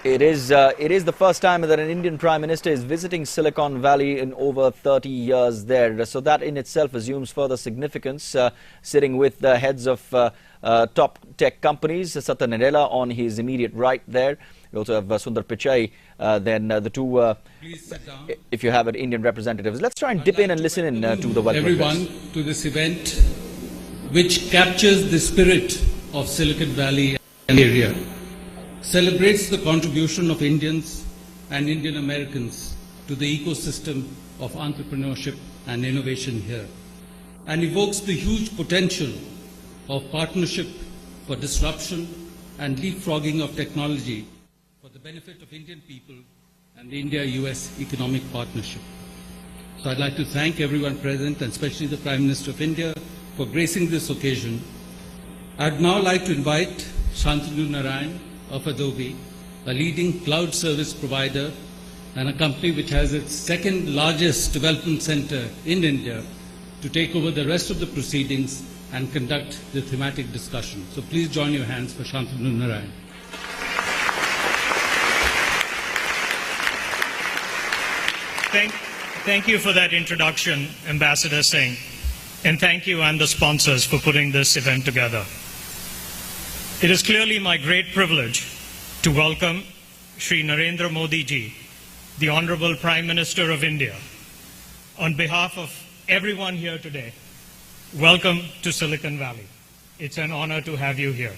It is the first time that an Indian Prime Minister is visiting Silicon Valley in over 30 years there. So that in itself assumes further significance, sitting with the heads of top tech companies, Satya Nadella on his immediate right there. We also have Sundar Pichai, then the two, if you have it, Indian representatives. Let's try and dip in and listen in to the welcome everyone address. To this event, which captures the spirit of Silicon Valley and area. Celebrates the contribution of Indians and Indian Americans to the ecosystem of entrepreneurship and innovation here, and evokes the huge potential of partnership for disruption and leapfrogging of technology for the benefit of Indian people and the India-US economic partnership. So I'd like to thank everyone present, and especially the Prime Minister of India, for gracing this occasion. I'd now like to invite Shantanu Narayan of Adobe, a leading cloud service provider and a company which has its second largest development center in India, to take over the rest of the proceedings and conduct the thematic discussion. So please join your hands for Shantanu Narayan. Thank you for that introduction, Ambassador Singh, and thank you and the sponsors for putting this event together. It is clearly my great privilege to welcome Shri Narendra Modi ji, the Honorable Prime Minister of India. On behalf of everyone here today, welcome to Silicon Valley. It's an honor to have you here.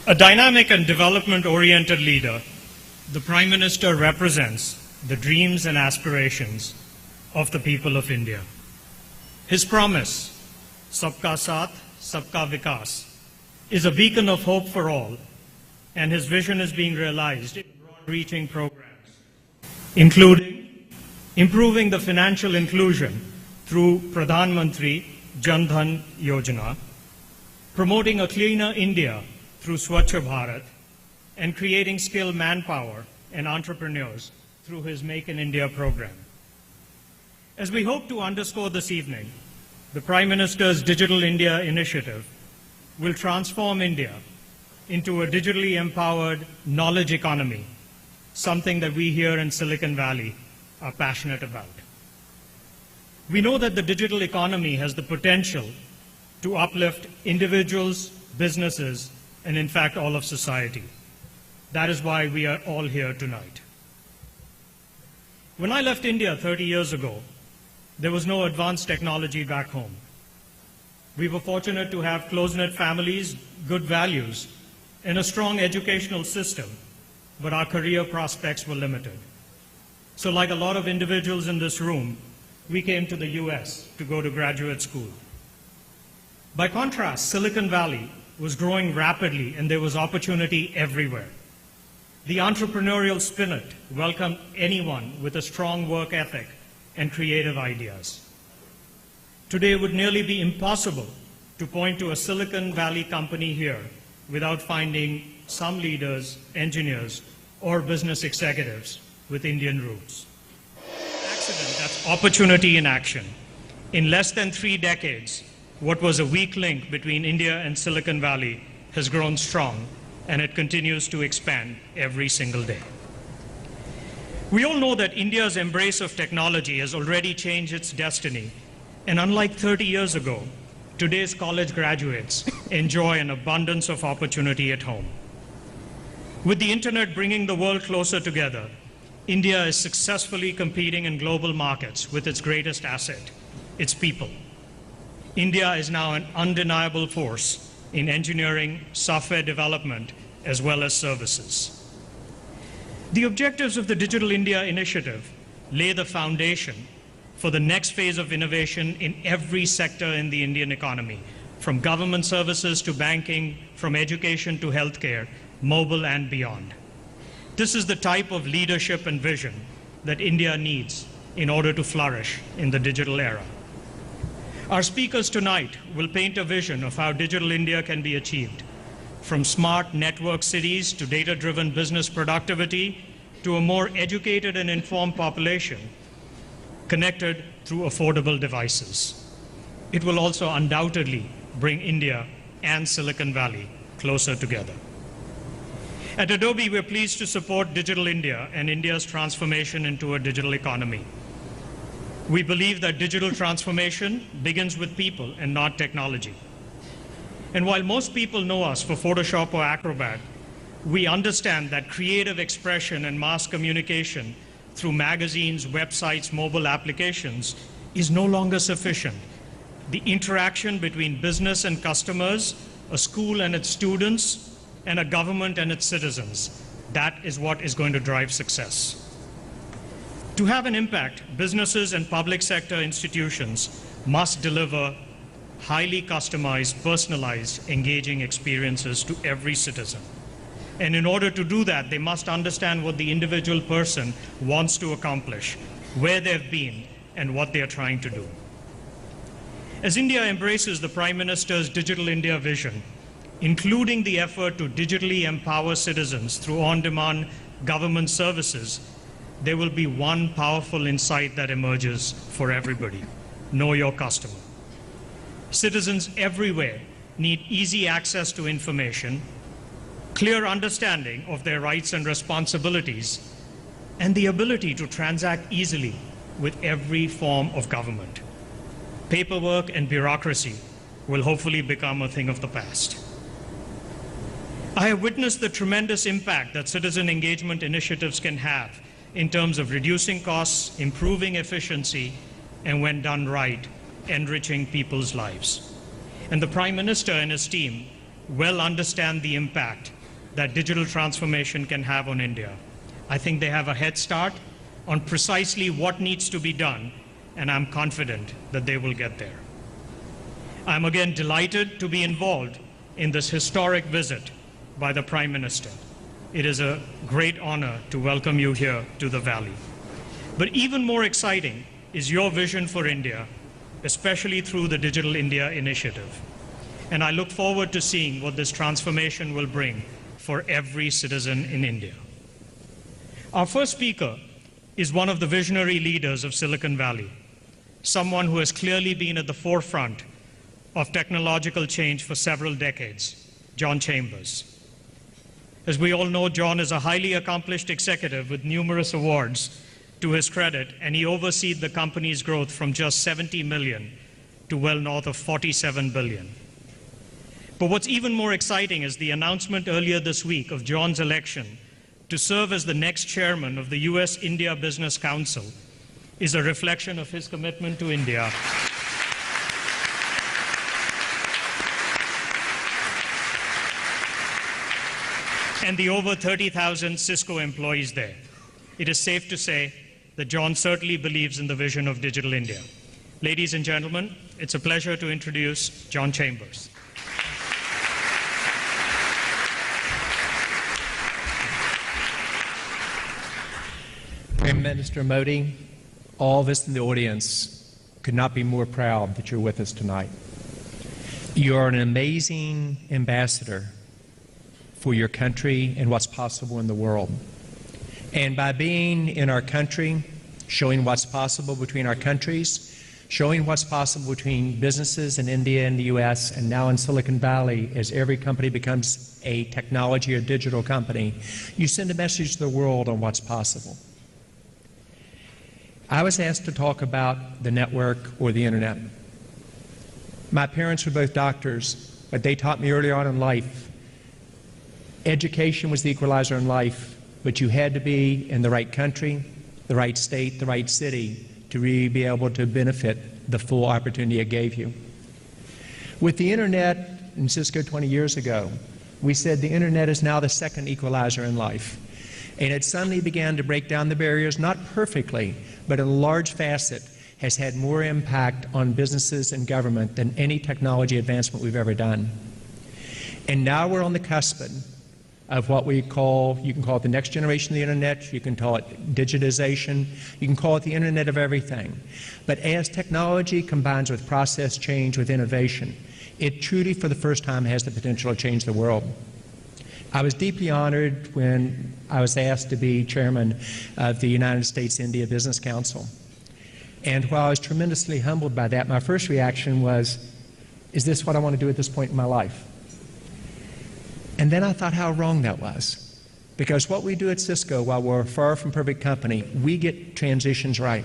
A dynamic and development-oriented leader, the Prime Minister represents the dreams and aspirations of the people of India. His promise, Sabka Saath, Sabka Vikas, is a beacon of hope for all, and his vision is being realized in broad-reaching programs, including improving the financial inclusion through Pradhan Mantri Jan Dhan Yojana, promoting a cleaner India through Swachh Bharat, and creating skilled manpower and entrepreneurs through his Make in India program. As we hope to underscore this evening, the Prime Minister's Digital India initiative will transform India into a digitally empowered knowledge economy, something that we here in Silicon Valley are passionate about. We know that the digital economy has the potential to uplift individuals, businesses, and in fact all of society. That is why we are all here tonight. When I left India 30 years ago, there was no advanced technology back home. We were fortunate to have close-knit families, good values, and a strong educational system, but our career prospects were limited. So like a lot of individuals in this room, we came to the US to go to graduate school. By contrast, Silicon Valley was growing rapidly and there was opportunity everywhere. The entrepreneurial spirit welcomed anyone with a strong work ethic and creative ideas. Today it would nearly be impossible to point to a Silicon Valley company here without finding some leaders, engineers, or business executives with Indian roots. Accident, that's opportunity in action. In less than 3 decades, what was a weak link between India and Silicon Valley has grown strong, and it continues to expand every single day. We all know that India's embrace of technology has already changed its destiny, and unlike 30 years ago, today's college graduates enjoy an abundance of opportunity at home. With the internet bringing the world closer together, India is successfully competing in global markets with its greatest asset, its people. India is now an undeniable force in engineering, software development, as well as services. The objectives of the Digital India initiative lay the foundation for the next phase of innovation in every sector in the Indian economy, from government services to banking, from education to healthcare, mobile and beyond. This is the type of leadership and vision that India needs in order to flourish in the digital era. Our speakers tonight will paint a vision of how Digital India can be achieved, from smart network cities to data-driven business productivity to a more educated and informed population connected through affordable devices. it will also undoubtedly bring India and Silicon Valley closer together. At Adobe, we're pleased to support Digital India and India's transformation into a digital economy. We believe that digital transformation begins with people and not technology. And while most people know us for Photoshop or Acrobat, we understand that creative expression and mass communication through magazines, websites, mobile applications is no longer sufficient. The interaction between business and customers, a school and its students, and a government and its citizens, that is what is going to drive success. To have an impact, businesses and public sector institutions must deliver highly customized, personalized, engaging experiences to every citizen. And in order to do that, they must understand what the individual person wants to accomplish, where they've been, and what they are trying to do. As India embraces the Prime Minister's Digital India vision, including the effort to digitally empower citizens through on-demand government services, there will be one powerful insight that emerges for everybody: know your customer. Citizens everywhere need easy access to information, clear understanding of their rights and responsibilities, and the ability to transact easily with every form of government. Paperwork and bureaucracy will hopefully become a thing of the past. I have witnessed the tremendous impact that citizen engagement initiatives can have in terms of reducing costs, improving efficiency, and when done right, enriching people's lives. And the Prime Minister and his team well understand the impact that digital transformation can have on India. I think they have a head start on precisely what needs to be done, and I'm confident that they will get there. I'm again delighted to be involved in this historic visit by the Prime Minister. It is a great honor to welcome you here to the Valley. But even more exciting is your vision for India, especially through the Digital India initiative. And I look forward to seeing what this transformation will bring for every citizen in India. Our first speaker is one of the visionary leaders of Silicon Valley, someone who has clearly been at the forefront of technological change for several decades, John Chambers. As we all know, John is a highly accomplished executive with numerous awards to his credit, and he oversees the company's growth from just 70 million to well north of 47 billion. But what's even more exciting is the announcement earlier this week of John's election to serve as the next chairman of the US-India Business Council is a reflection of his commitment to India and the over 30,000 Cisco employees there. It is safe to say that John certainly believes in the vision of Digital India. Ladies and gentlemen, it's a pleasure to introduce John Chambers. Prime Minister Modi, all of us in the audience could not be more proud that you're with us tonight. You are an amazing ambassador for your country and what's possible in the world. And by being in our country, showing what's possible between our countries, showing what's possible between businesses in India and the US, and now in Silicon Valley, as every company becomes a technology or digital company, you send a message to the world on what's possible. I was asked to talk about the network or the internet. My parents were both doctors, but they taught me early on in life, education was the equalizer in life, but you had to be in the right country, the right state, the right city to really be able to benefit the full opportunity it gave you. With the internet in Cisco 20 years ago, we said the internet is now the second equalizer in life. And it suddenly began to break down the barriers, not perfectly, but in a large facet has had more impact on businesses and government than any technology advancement we've ever done. And now we're on the cusp of what we call, you can call it the next generation of the internet, you can call it digitization, you can call it the internet of everything. But as technology combines with process change, with innovation, it truly for the first time has the potential to change the world. I was deeply honored when I was asked to be chairman of the United States-India Business Council. And while I was tremendously humbled by that, my first reaction was, is this what I want to do at this point in my life? And then I thought how wrong that was. Because what we do at Cisco, while we're far from perfect company, we get transitions right.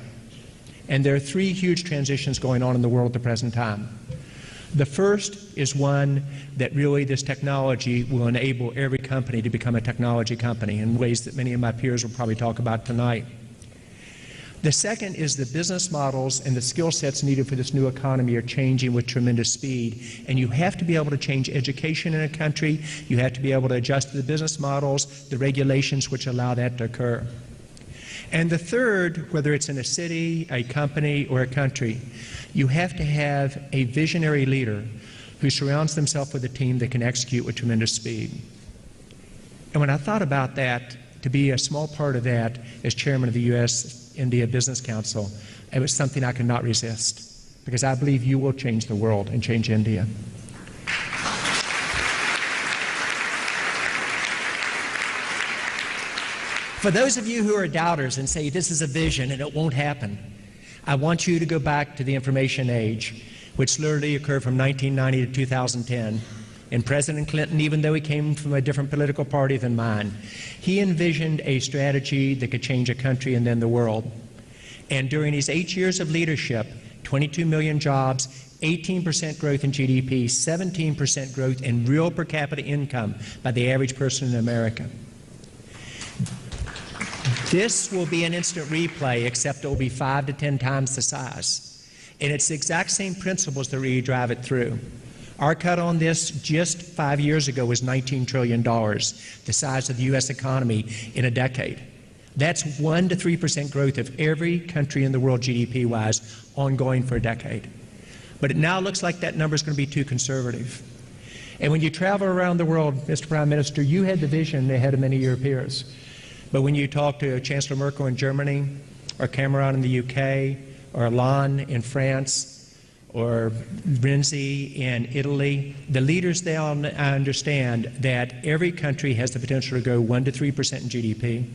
And there are three huge transitions going on in the world at the present time. The first is one that really this technology will enable every company to become a technology company in ways that many of my peers will probably talk about tonight. The second is the business models and the skill sets needed for this new economy are changing with tremendous speed. And you have to be able to change education in a country. You have to be able to adjust the business models, the regulations which allow that to occur. And the third, whether it's in a city, a company, or a country, you have to have a visionary leader who surrounds themselves with a team that can execute with tremendous speed. And when I thought about that, to be a small part of that as chairman of the U.S.-India Business Council, it was something I could not resist, because I believe you will change the world and change India. For those of you who are doubters and say this is a vision and it won't happen, I want you to go back to the information age, which literally occurred from 1990 to 2010. And President Clinton, even though he came from a different political party than mine, he envisioned a strategy that could change a country and then the world. And during his 8 years of leadership, 22 million jobs, 18% growth in GDP, 17% growth in real per capita income by the average person in America. This will be an instant replay, except it will be 5 to 10 times the size. And it's the exact same principles that really drive it through. Our cut on this just 5 years ago was $19 trillion, the size of the U.S. economy in a decade. That's 1 to 3% growth of every country in the world GDP-wise, ongoing for a decade. But it now looks like that number is going to be too conservative. And when you travel around the world, Mr. Prime Minister, you had the vision ahead of many of your peers. But when you talk to Chancellor Merkel in Germany, or Cameron in the UK, or Hollande in France, or Renzi in Italy, the leaders they all understand that every country has the potential to go 1 to 3% in GDP.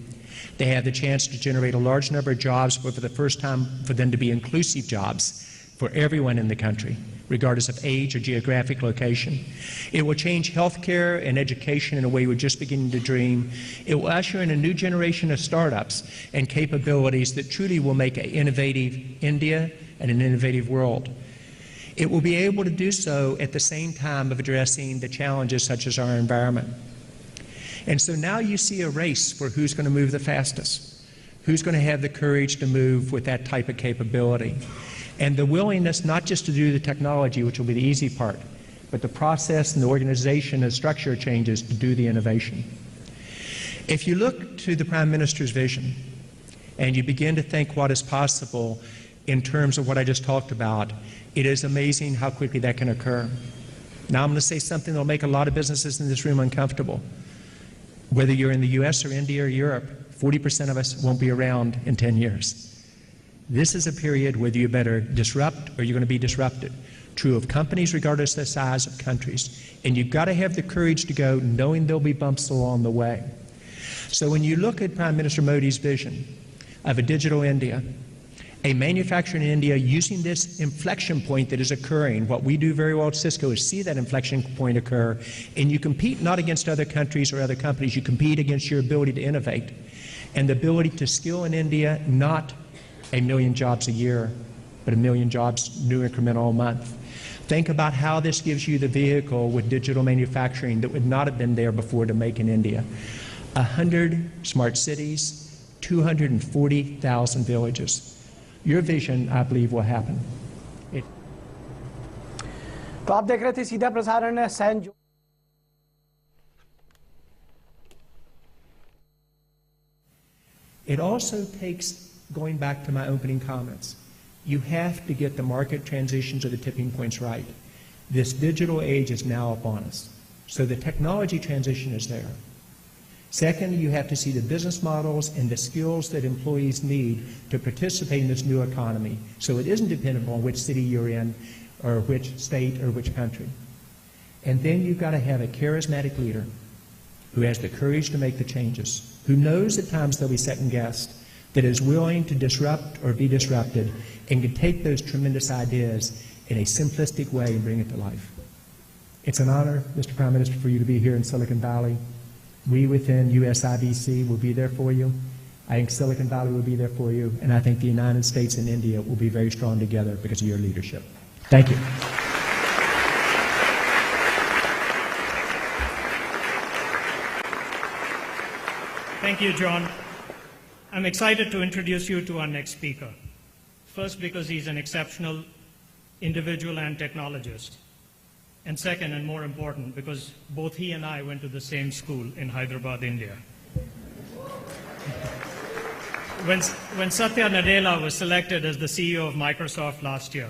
They have the chance to generate a large number of jobs, but for the first time for them to be inclusive jobs for everyone in the country, regardless of age or geographic location. It will change healthcare and education in a way we're just beginning to dream. It will usher in a new generation of startups and capabilities that truly will make an innovative India and an innovative world. It will be able to do so at the same time of addressing the challenges such as our environment. And so now you see a race for who's going to move the fastest, who's going to have the courage to move with that type of capability, and the willingness not just to do the technology, which will be the easy part, but the process and the organization and structure changes to do the innovation. If you look to the Prime Minister's vision and you begin to think what is possible in terms of what I just talked about, it is amazing how quickly that can occur. Now I'm going to say something that will make a lot of businesses in this room uncomfortable. Whether you're in the US or India or Europe, 40% of us won't be around in 10 years. This is a period whether you better disrupt or you're going to be disrupted. True of companies regardless of the size of countries. And you've got to have the courage to go knowing there'll be bumps along the way. So when you look at Prime Minister Modi's vision of a digital India, a manufacturer in India using this inflection point that is occurring, what we do very well at Cisco is see that inflection point occur, and you compete not against other countries or other companies, you compete against your ability to innovate and the ability to skill in India, not 1 million jobs a year, but 1 million jobs new incremental a month. Think about how this gives you the vehicle with digital manufacturing that would not have been there before to make in India. 100 smart cities, 240,000 villages. Your vision, I believe, will happen. तो आप देख रहे थे सीधा प्रसारण San. It also takes, going back to my opening comments, you have to get the market transitions or the tipping points right. This digital age is now upon us. So the technology transition is there. Second, you have to see the business models and the skills that employees need to participate in this new economy. So it isn't dependent on which city you're in or which state or which country. And then you've got to have a charismatic leader who has the courage to make the changes, who knows at times they'll be second-guessed, that is willing to disrupt or be disrupted and can take those tremendous ideas in a simplistic way and bring it to life. It's an honor, Mr. Prime Minister, for you to be here in Silicon Valley. We within USIBC will be there for you. I think Silicon Valley will be there for you, and I think the United States and India will be very strong together because of your leadership. Thank you. Thank you, John. I'm excited to introduce you to our next speaker. First, because he's an exceptional individual and technologist. And second, and more important, because both he and I went to the same school in Hyderabad, India. When Satya Nadella was selected as the CEO of Microsoft last year,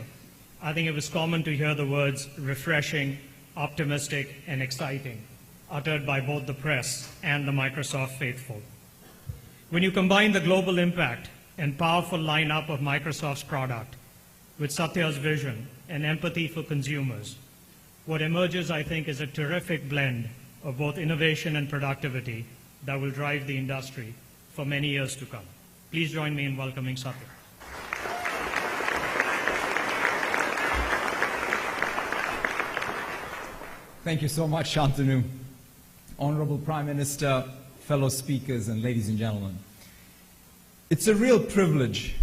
I think it was common to hear the words refreshing, optimistic, and exciting uttered by both the press and the Microsoft faithful. When you combine the global impact and powerful lineup of Microsoft's product with Satya's vision and empathy for consumers, what emerges, I think, is a terrific blend of both innovation and productivity that will drive the industry for many years to come. Please join me in welcoming Satya. Thank you so much, Shantanu. Honorable Prime Minister, fellow speakers, and ladies and gentlemen. It's a real privilege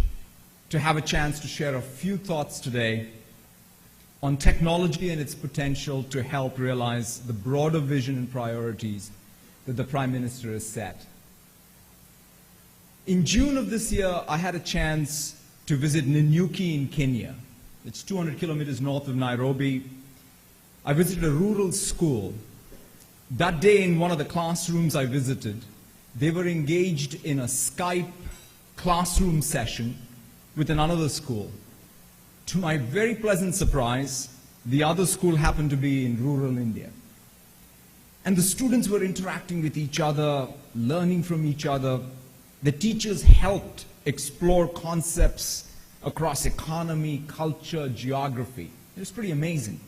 to have a chance to share a few thoughts today on technology and its potential to help realize the broader vision and priorities that the Prime Minister has set. In June of this year, I had a chance to visit Nanyuki in Kenya. It's 200 kilometers north of Nairobi. I visited a rural school. That day in one of the classrooms I visited, they were engaged in a Skype classroom session with another school. To my very pleasant surprise, the other school happened to be in rural India. And the students were interacting with each other, learning from each other. The teachers helped explore concepts across economy, culture, geography. It was pretty amazing.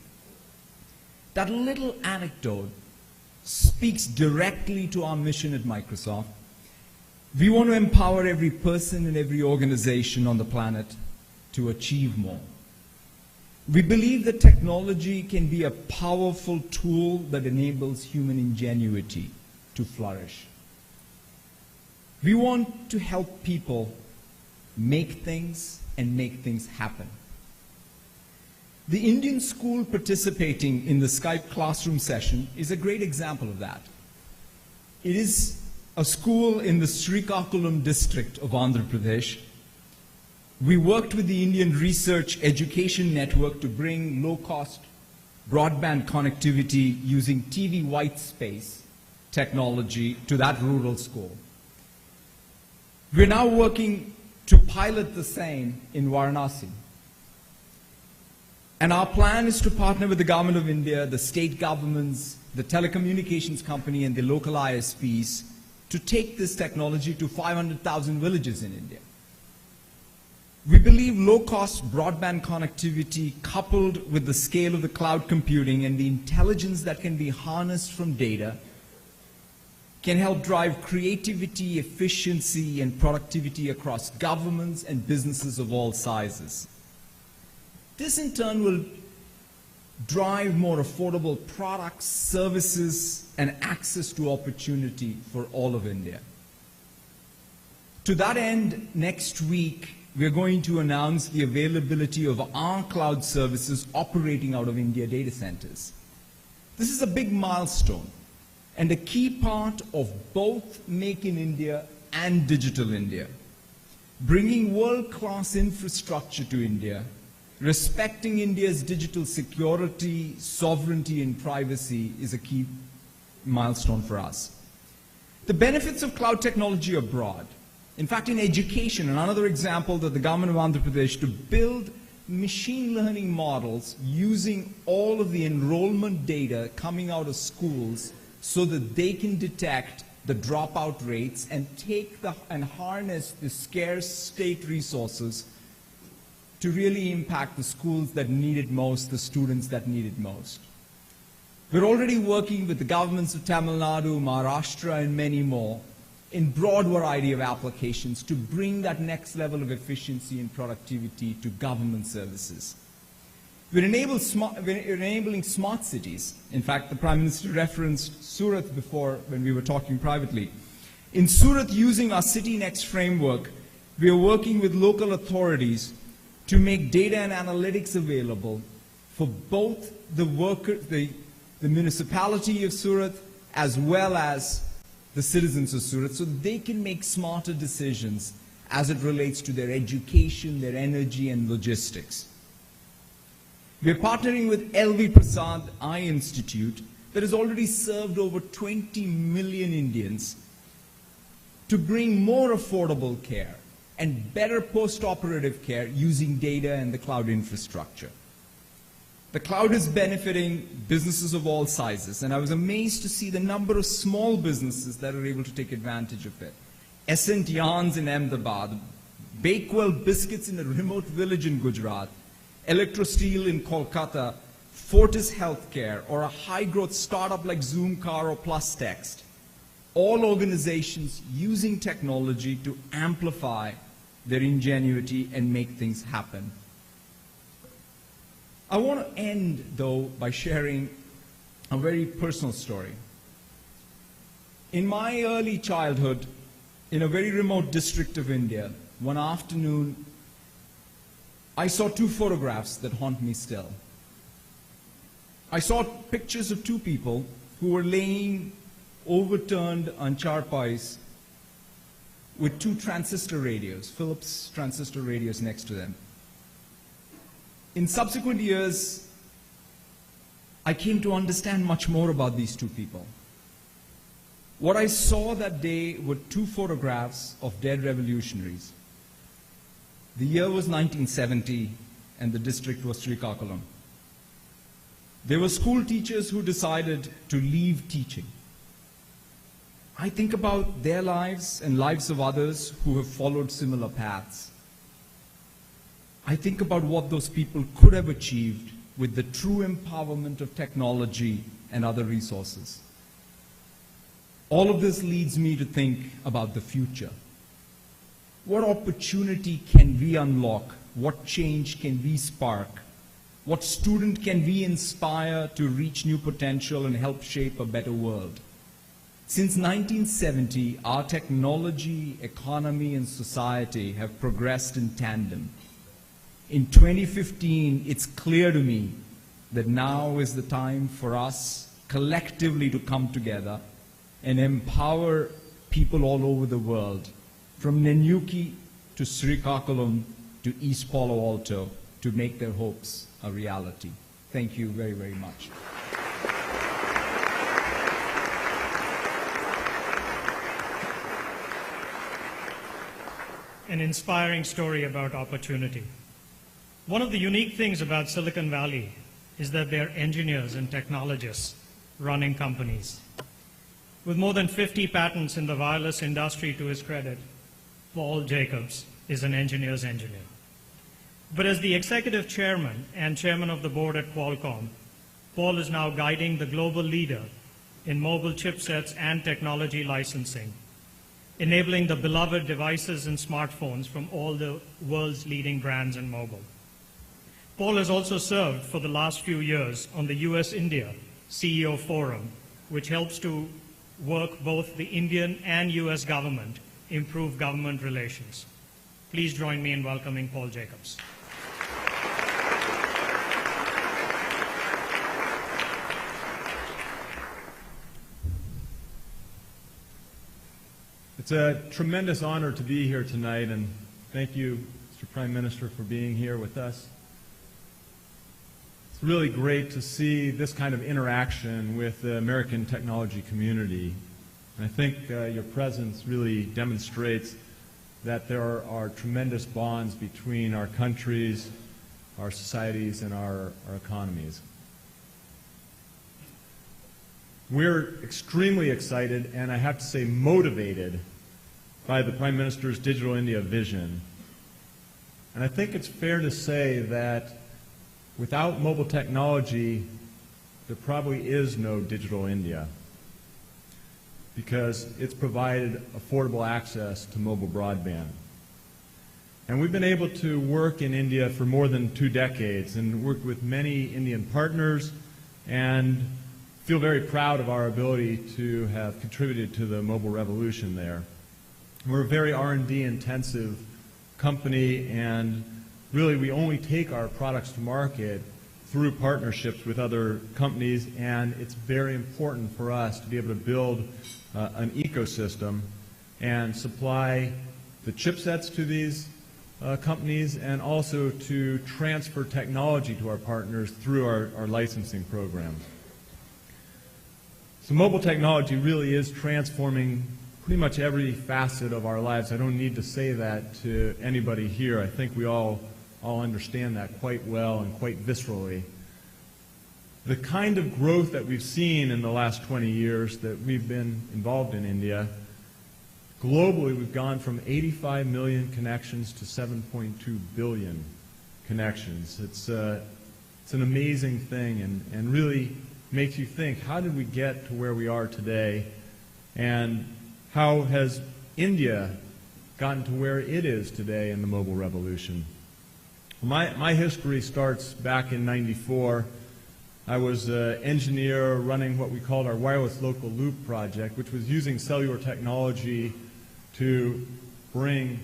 That little anecdote speaks directly to our mission at Microsoft. We want to empower every person and every organization on the planet to achieve more. We believe that technology can be a powerful tool that enables human ingenuity to flourish. We want to help people make things and make things happen. The Indian school participating in the Skype classroom session is a great example of that. It is a school in the Srikakulam district of Andhra Pradesh. We worked with the Indian Research Education Network to bring low-cost broadband connectivity using TV white space technology to that rural school. We're now working to pilot the same in Varanasi. And our plan is to partner with the Government of India, the state governments, the telecommunications company, and the local ISPs to take this technology to 500,000 villages in India. We believe low-cost broadband connectivity coupled with the scale of the cloud computing and the intelligence that can be harnessed from data can help drive creativity, efficiency, and productivity across governments and businesses of all sizes. This in turn will drive more affordable products, services, and access to opportunity for all of India. To that end, next week, we're going to announce the availability of our cloud services operating out of India data centers. This is a big milestone and a key part of both Make in India and Digital India. Bringing world-class infrastructure to India, respecting India's digital security, sovereignty, and privacy is a key milestone for us. The benefits of cloud technology are broad. In fact, in education, another example that the government of Andhra Pradesh to build machine learning models using all of the enrollment data coming out of schools so that they can detect the dropout rates and and harness the scarce state resources to really impact the schools that need it most, the students that need it most. We're already working with the governments of Tamil Nadu, Maharashtra, and many more in broad variety of applications to bring that next level of efficiency and productivity to government services. We're enabling smart cities. In fact, the Prime Minister referenced Surat before when we were talking privately. In Surat, using our City Next framework, we are working with local authorities to make data and analytics available for both the municipality of Surat as well as the citizens of Surat, so that they can make smarter decisions as it relates to their education, their energy, and logistics. We are partnering with LV Prasad Eye Institute that has already served over 20 million Indians to bring more affordable care and better post-operative care using data and the cloud infrastructure. The cloud is benefiting businesses of all sizes, and I was amazed to see the number of small businesses that are able to take advantage of it. Essent Yarns in Ahmedabad, Bakewell Biscuits in a remote village in Gujarat, Electrosteel in Kolkata, Fortis Healthcare, or a high-growth startup like Zoomcar or Plus Text. All organizations using technology to amplify their ingenuity and make things happen. I want to end, though, by sharing a very personal story. In my early childhood, in a very remote district of India, one afternoon, I saw two photographs that haunt me still. I saw pictures of two people who were laying overturned on charpais with two transistor radios, Philips transistor radios next to them. In subsequent years, I came to understand much more about these two people. What I saw that day were two photographs of dead revolutionaries. The year was 1970, and the district was Srikakulam. They were school teachers who decided to leave teaching. I think about their lives and lives of others who have followed similar paths. I think about what those people could have achieved with the true empowerment of technology and other resources. All of this leads me to think about the future. What opportunity can we unlock? What change can we spark? What student can we inspire to reach new potential and help shape a better world? Since 1970, our technology, economy, and society have progressed in tandem. In 2015, it's clear to me that now is the time for us collectively to come together and empower people all over the world, from Nanyuki to Srikakulam to East Palo Alto, to make their hopes a reality. Thank you very, very much. An inspiring story about opportunity. One of the unique things about Silicon Valley is that they're engineers and technologists running companies. With more than 50 patents in the wireless industry to his credit, Paul Jacobs is an engineer's engineer. But as the executive chairman and chairman of the board at Qualcomm, Paul is now guiding the global leader in mobile chipsets and technology licensing, enabling the beloved devices and smartphones from all the world's leading brands in mobile. Paul has also served for the last few years on the US-India CEO Forum, which helps to work both the Indian and US government improve government relations. Please join me in welcoming Paul Jacobs. It's a tremendous honor to be here tonight, and thank you, Mr. Prime Minister, for being here with us. It's really great to see this kind of interaction with the American technology community. And I think your presence really demonstrates that there are tremendous bonds between our countries, our societies, and our economies. We're extremely excited, and I have to say motivated, by the Prime Minister's Digital India vision. And I think it's fair to say that without mobile technology, there probably is no digital India. because it's provided affordable access to mobile broadband. And we've been able to work in India for more than 2 decades and worked with many Indian partners and feel very proud of our ability to have contributed to the mobile revolution there. We're a very R&D intensive company, and really we only take our products to market through partnerships with other companies, and it's very important for us to be able to build an ecosystem and supply the chipsets to these companies and also to transfer technology to our partners through our licensing programs. So mobile technology really is transforming pretty much every facet of our lives. I don't need to say that to anybody here. I think we all understand that quite well and quite viscerally. The kind of growth that we've seen in the last 20 years that we've been involved in India, globally we've gone from 85 million connections to 7.2 billion connections. It's an amazing thing and really makes you think, how did we get to where we are today, and how has India gotten to where it is today in the mobile revolution? My history starts back in '94. I was an engineer running what we called our wireless local loop project, which was using cellular technology to bring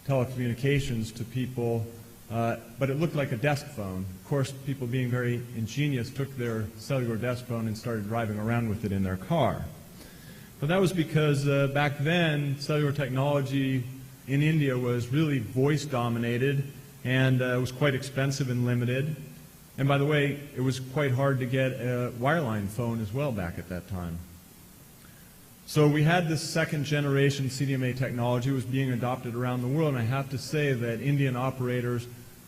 telecommunications to people, but it looked like a desk phone. Of course, people being very ingenious took their cellular desk phone and started driving around with it in their car. But that was because back then, cellular technology in India was really voice dominated, and it was quite expensive and limited. And by the way, it was quite hard to get a wireline phone as well back at that time. So we had this second generation CDMA technology was being adopted around the world, and I have to say that Indian operators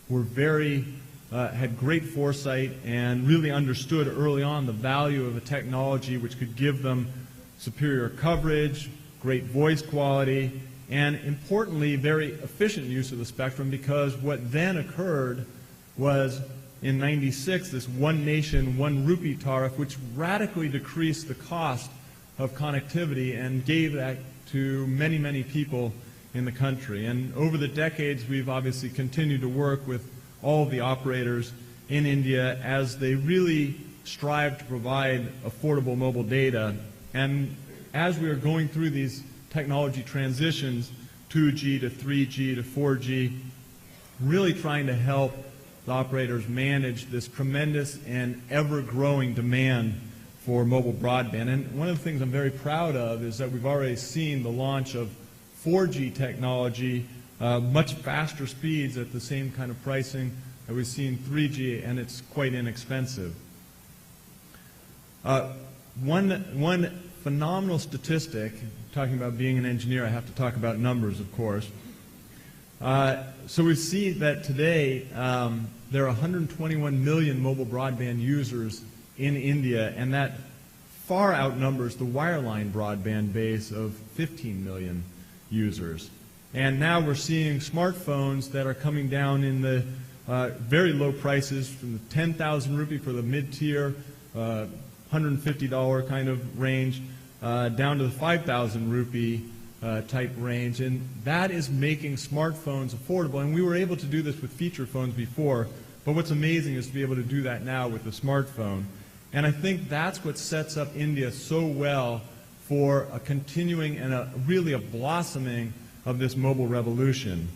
were had great foresight and really understood early on the value of a technology which could give them superior coverage, great voice quality, and importantly, very efficient use of the spectrum, because what then occurred was in '96 this one nation, one rupee tariff, which radically decreased the cost of connectivity and gave that to many, many people in the country. And over the decades, we've obviously continued to work with all of the operators in India as they really strive to provide affordable mobile data. And as we are going through these technology transitions, 2G to 3G to 4G, really trying to help the operators manage this tremendous and ever-growing demand for mobile broadband. And one of the things I'm very proud of is that we've already seen the launch of 4G technology, much faster speeds at the same kind of pricing that we've seen 3G, and it's quite inexpensive. One phenomenal statistic, talking about being an engineer, I have to talk about numbers, of course. So we see that today there are 121 million mobile broadband users in India, and that far outnumbers the wireline broadband base of 15 million users. And now we're seeing smartphones that are coming down in the very low prices, from the 10,000 rupee for the mid-tier, $150 kind of range, down to the 5,000 rupee type range, and that is making smartphones affordable. And we were able to do this with feature phones before, but what's amazing is to be able to do that now with a smartphone. And I think that's what sets up India so well for a continuing and really a blossoming of this mobile revolution.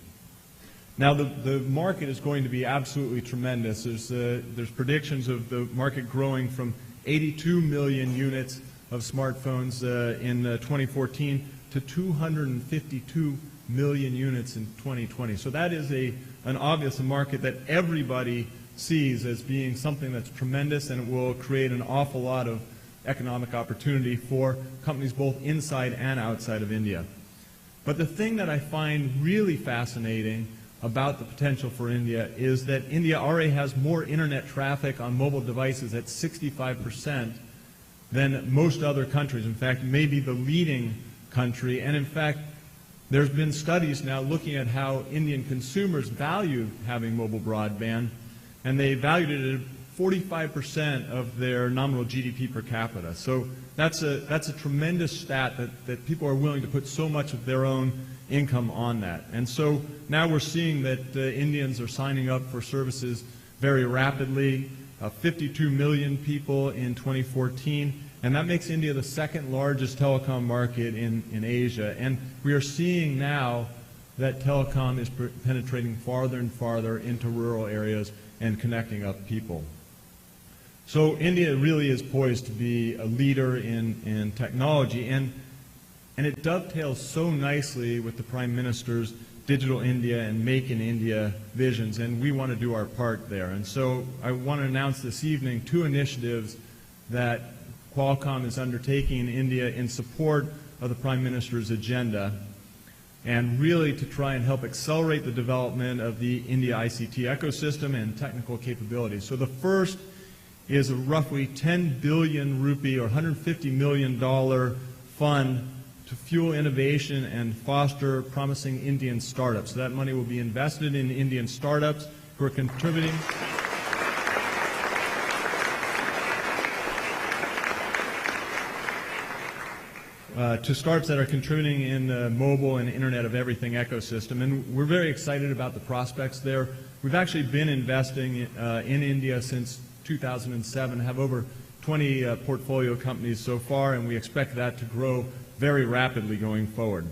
Now the market is going to be absolutely tremendous. There's predictions of the market growing from 82 million units of smartphones in 2014 to 252 million units in 2020. So that is an obvious market that everybody sees as being something that's tremendous, and it will create an awful lot of economic opportunity for companies both inside and outside of India. But the thing that I find really fascinating about the potential for India is that India already has more internet traffic on mobile devices at 65% than most other countries. In fact, maybe the leading country. And in fact, there's been studies now looking at how Indian consumers value having mobile broadband, and they valued it at 45% of their nominal GDP per capita. So that's a tremendous stat that people are willing to put so much of their own income on that. And so now we're seeing that Indians are signing up for services very rapidly, 52 million people in 2014, and that makes India the second largest telecom market in Asia. And we are seeing now that telecom is penetrating farther and farther into rural areas and connecting up people. So India really is poised to be a leader in technology, and it dovetails so nicely with the Prime Minister's Digital India and Make in India visions, and we want to do our part there. And so I want to announce this evening 2 initiatives that Qualcomm is undertaking in India in support of the Prime Minister's agenda, and really to try and help accelerate the development of the India ICT ecosystem and technical capabilities. So the first is a roughly 10 billion rupee or $150 million fund to fuel innovation and foster promising Indian startups. So that money will be invested in Indian startups who are contributing to startups that are contributing in the mobile and Internet of Everything ecosystem. And we're very excited about the prospects there. We've actually been investing in India since 2007, have over 20 portfolio companies so far, and we expect that to grow very rapidly going forward.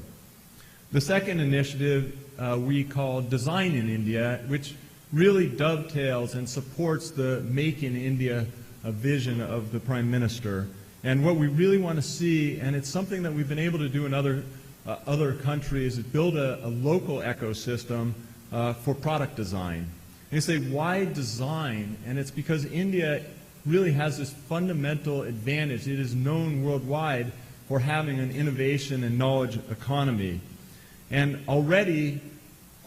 The second initiative we call Design in India, which really dovetails and supports the Make in India vision of the Prime Minister. And what we really want to see, and it's something that we've been able to do in other countries, is build a local ecosystem for product design. And you say, why design? And it's because India really has this fundamental advantage. It is known worldwide for having an innovation and knowledge economy. And already,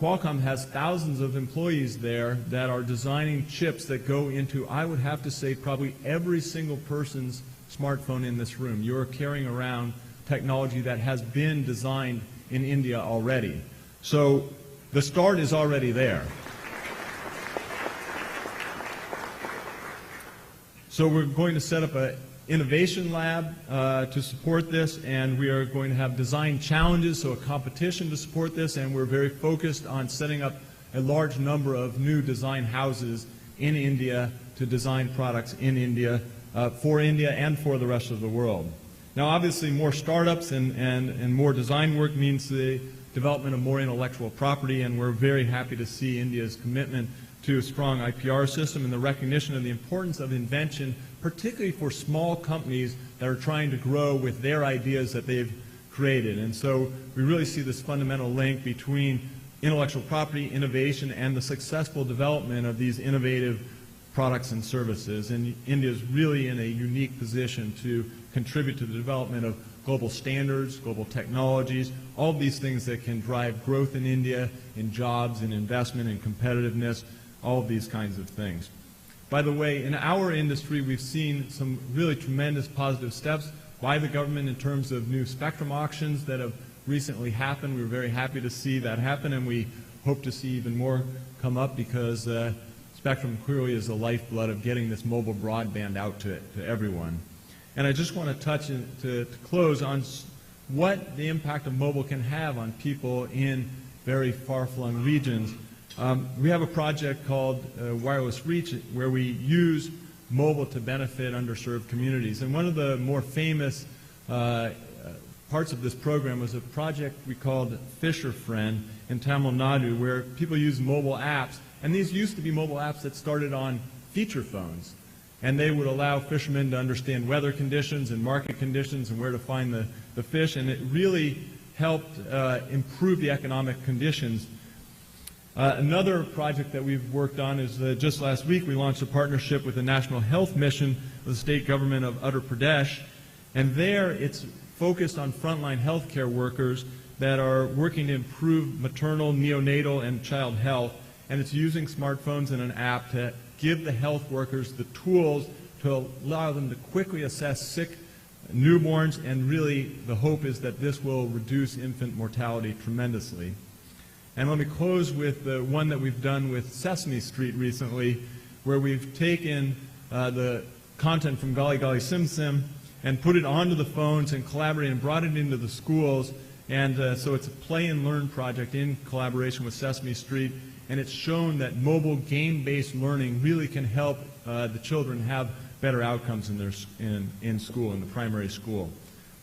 Qualcomm has thousands of employees there that are designing chips that go into, I would have to say, probably every single person's smartphone in this room. You're carrying around technology that has been designed in India already. So the start is already there. So we're going to set up an innovation lab to support this, and we are going to have design challenges, so a competition to support this, and we're very focused on setting up a large number of new design houses in India to design products in India, for India and for the rest of the world. Now obviously more startups and more design work means the development of more intellectual property, and we're very happy to see India's commitment to a strong IPR system and the recognition of the importance of invention, particularly for small companies that are trying to grow with their ideas that they've created. And so we really see this fundamental link between intellectual property, innovation, and the successful development of these innovative products and services. And India is really in a unique position to contribute to the development of global standards, global technologies, all of these things that can drive growth in India, in jobs, in investment, in competitiveness, all of these kinds of things. By the way, in our industry, we've seen some really tremendous positive steps by the government in terms of new spectrum auctions that have recently happened. We were very happy to see that happen, and we hope to see even more come up because spectrum clearly is the lifeblood of getting this mobile broadband out to everyone. And I just want to touch to close on what the impact of mobile can have on people in very far-flung regions. We have a project called Wireless Reach where we use mobile to benefit underserved communities. And one of the more famous parts of this program was a project we called Fisher Friend in Tamil Nadu, where people use mobile apps. And these used to be mobile apps that started on feature phones. And they would allow fishermen to understand weather conditions and market conditions and where to find the fish. And it really helped improve the economic conditions. Another project that we've worked on is just last week we launched a partnership with the National Health Mission with the state government of Uttar Pradesh. And there it's focused on frontline healthcare workers that are working to improve maternal, neonatal, and child health. And it's using smartphones and an app to give the health workers the tools to allow them to quickly assess sick newborns, and really the hope is that this will reduce infant mortality tremendously. And let me close with the one that we've done with Sesame Street recently, where we've taken the content from Golly Golly Sim Sim and put it onto the phones and collaborate and brought it into the schools. And so it's a play and learn project in collaboration with Sesame Street, and it's shown that mobile game-based learning really can help the children have better outcomes in school, in the primary school.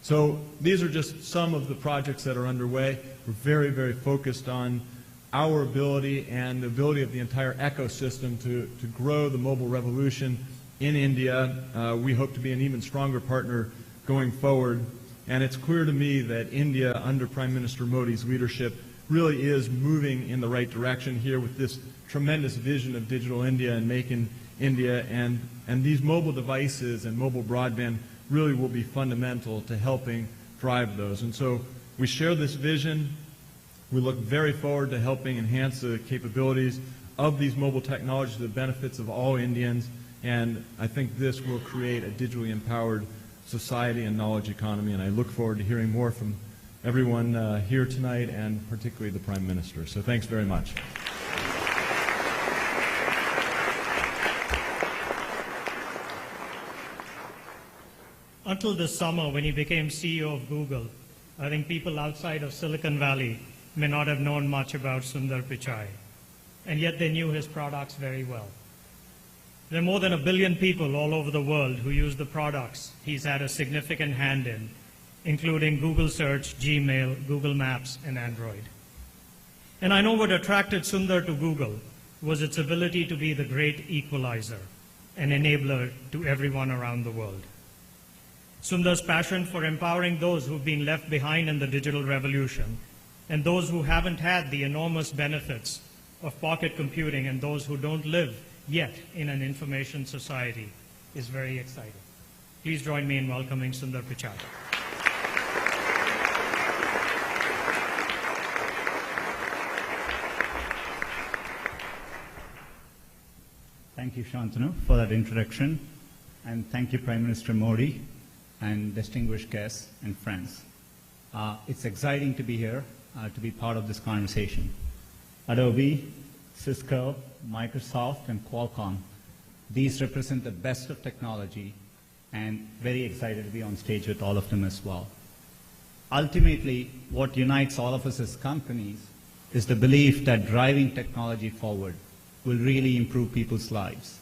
So these are just some of the projects that are underway. We're very, very focused on our ability and the ability of the entire ecosystem to grow the mobile revolution in India. We hope to be an even stronger partner going forward. And it's clear to me that India, under Prime Minister Modi's leadership, really is moving in the right direction here with this tremendous vision of Digital India and Make in India. And these mobile devices and mobile broadband really will be fundamental to helping drive those. And so we share this vision. We look very forward to helping enhance the capabilities of these mobile technologies to the benefits of all Indians. And I think this will create a digitally empowered society and knowledge economy. And I look forward to hearing more from everyone here tonight, and particularly the Prime Minister. So thanks very much. Until this summer, when he became CEO of Google, I think people outside of Silicon Valley may not have known much about Sundar Pichai, and yet they knew his products very well. There are more than 1 billion people all over the world who use the products he's had a significant hand in, including Google Search, Gmail, Google Maps, and Android. And I know what attracted Sundar to Google was its ability to be the great equalizer, an enabler to everyone around the world. Sundar's passion for empowering those who've been left behind in the digital revolution and those who haven't had the enormous benefits of pocket computing and those who don't live yet in an information society is very exciting. Please join me in welcoming Sundar Pichai. Thank you, Shantanu, for that introduction, and thank you, Prime Minister Modi, and distinguished guests and friends. It's exciting to be here, to be part of this conversation. Adobe, Cisco, Microsoft, and Qualcomm, these represent the best of technology, and very excited to be on stage with all of them as well. Ultimately, what unites all of us as companies is the belief that driving technology forward will really improve people's lives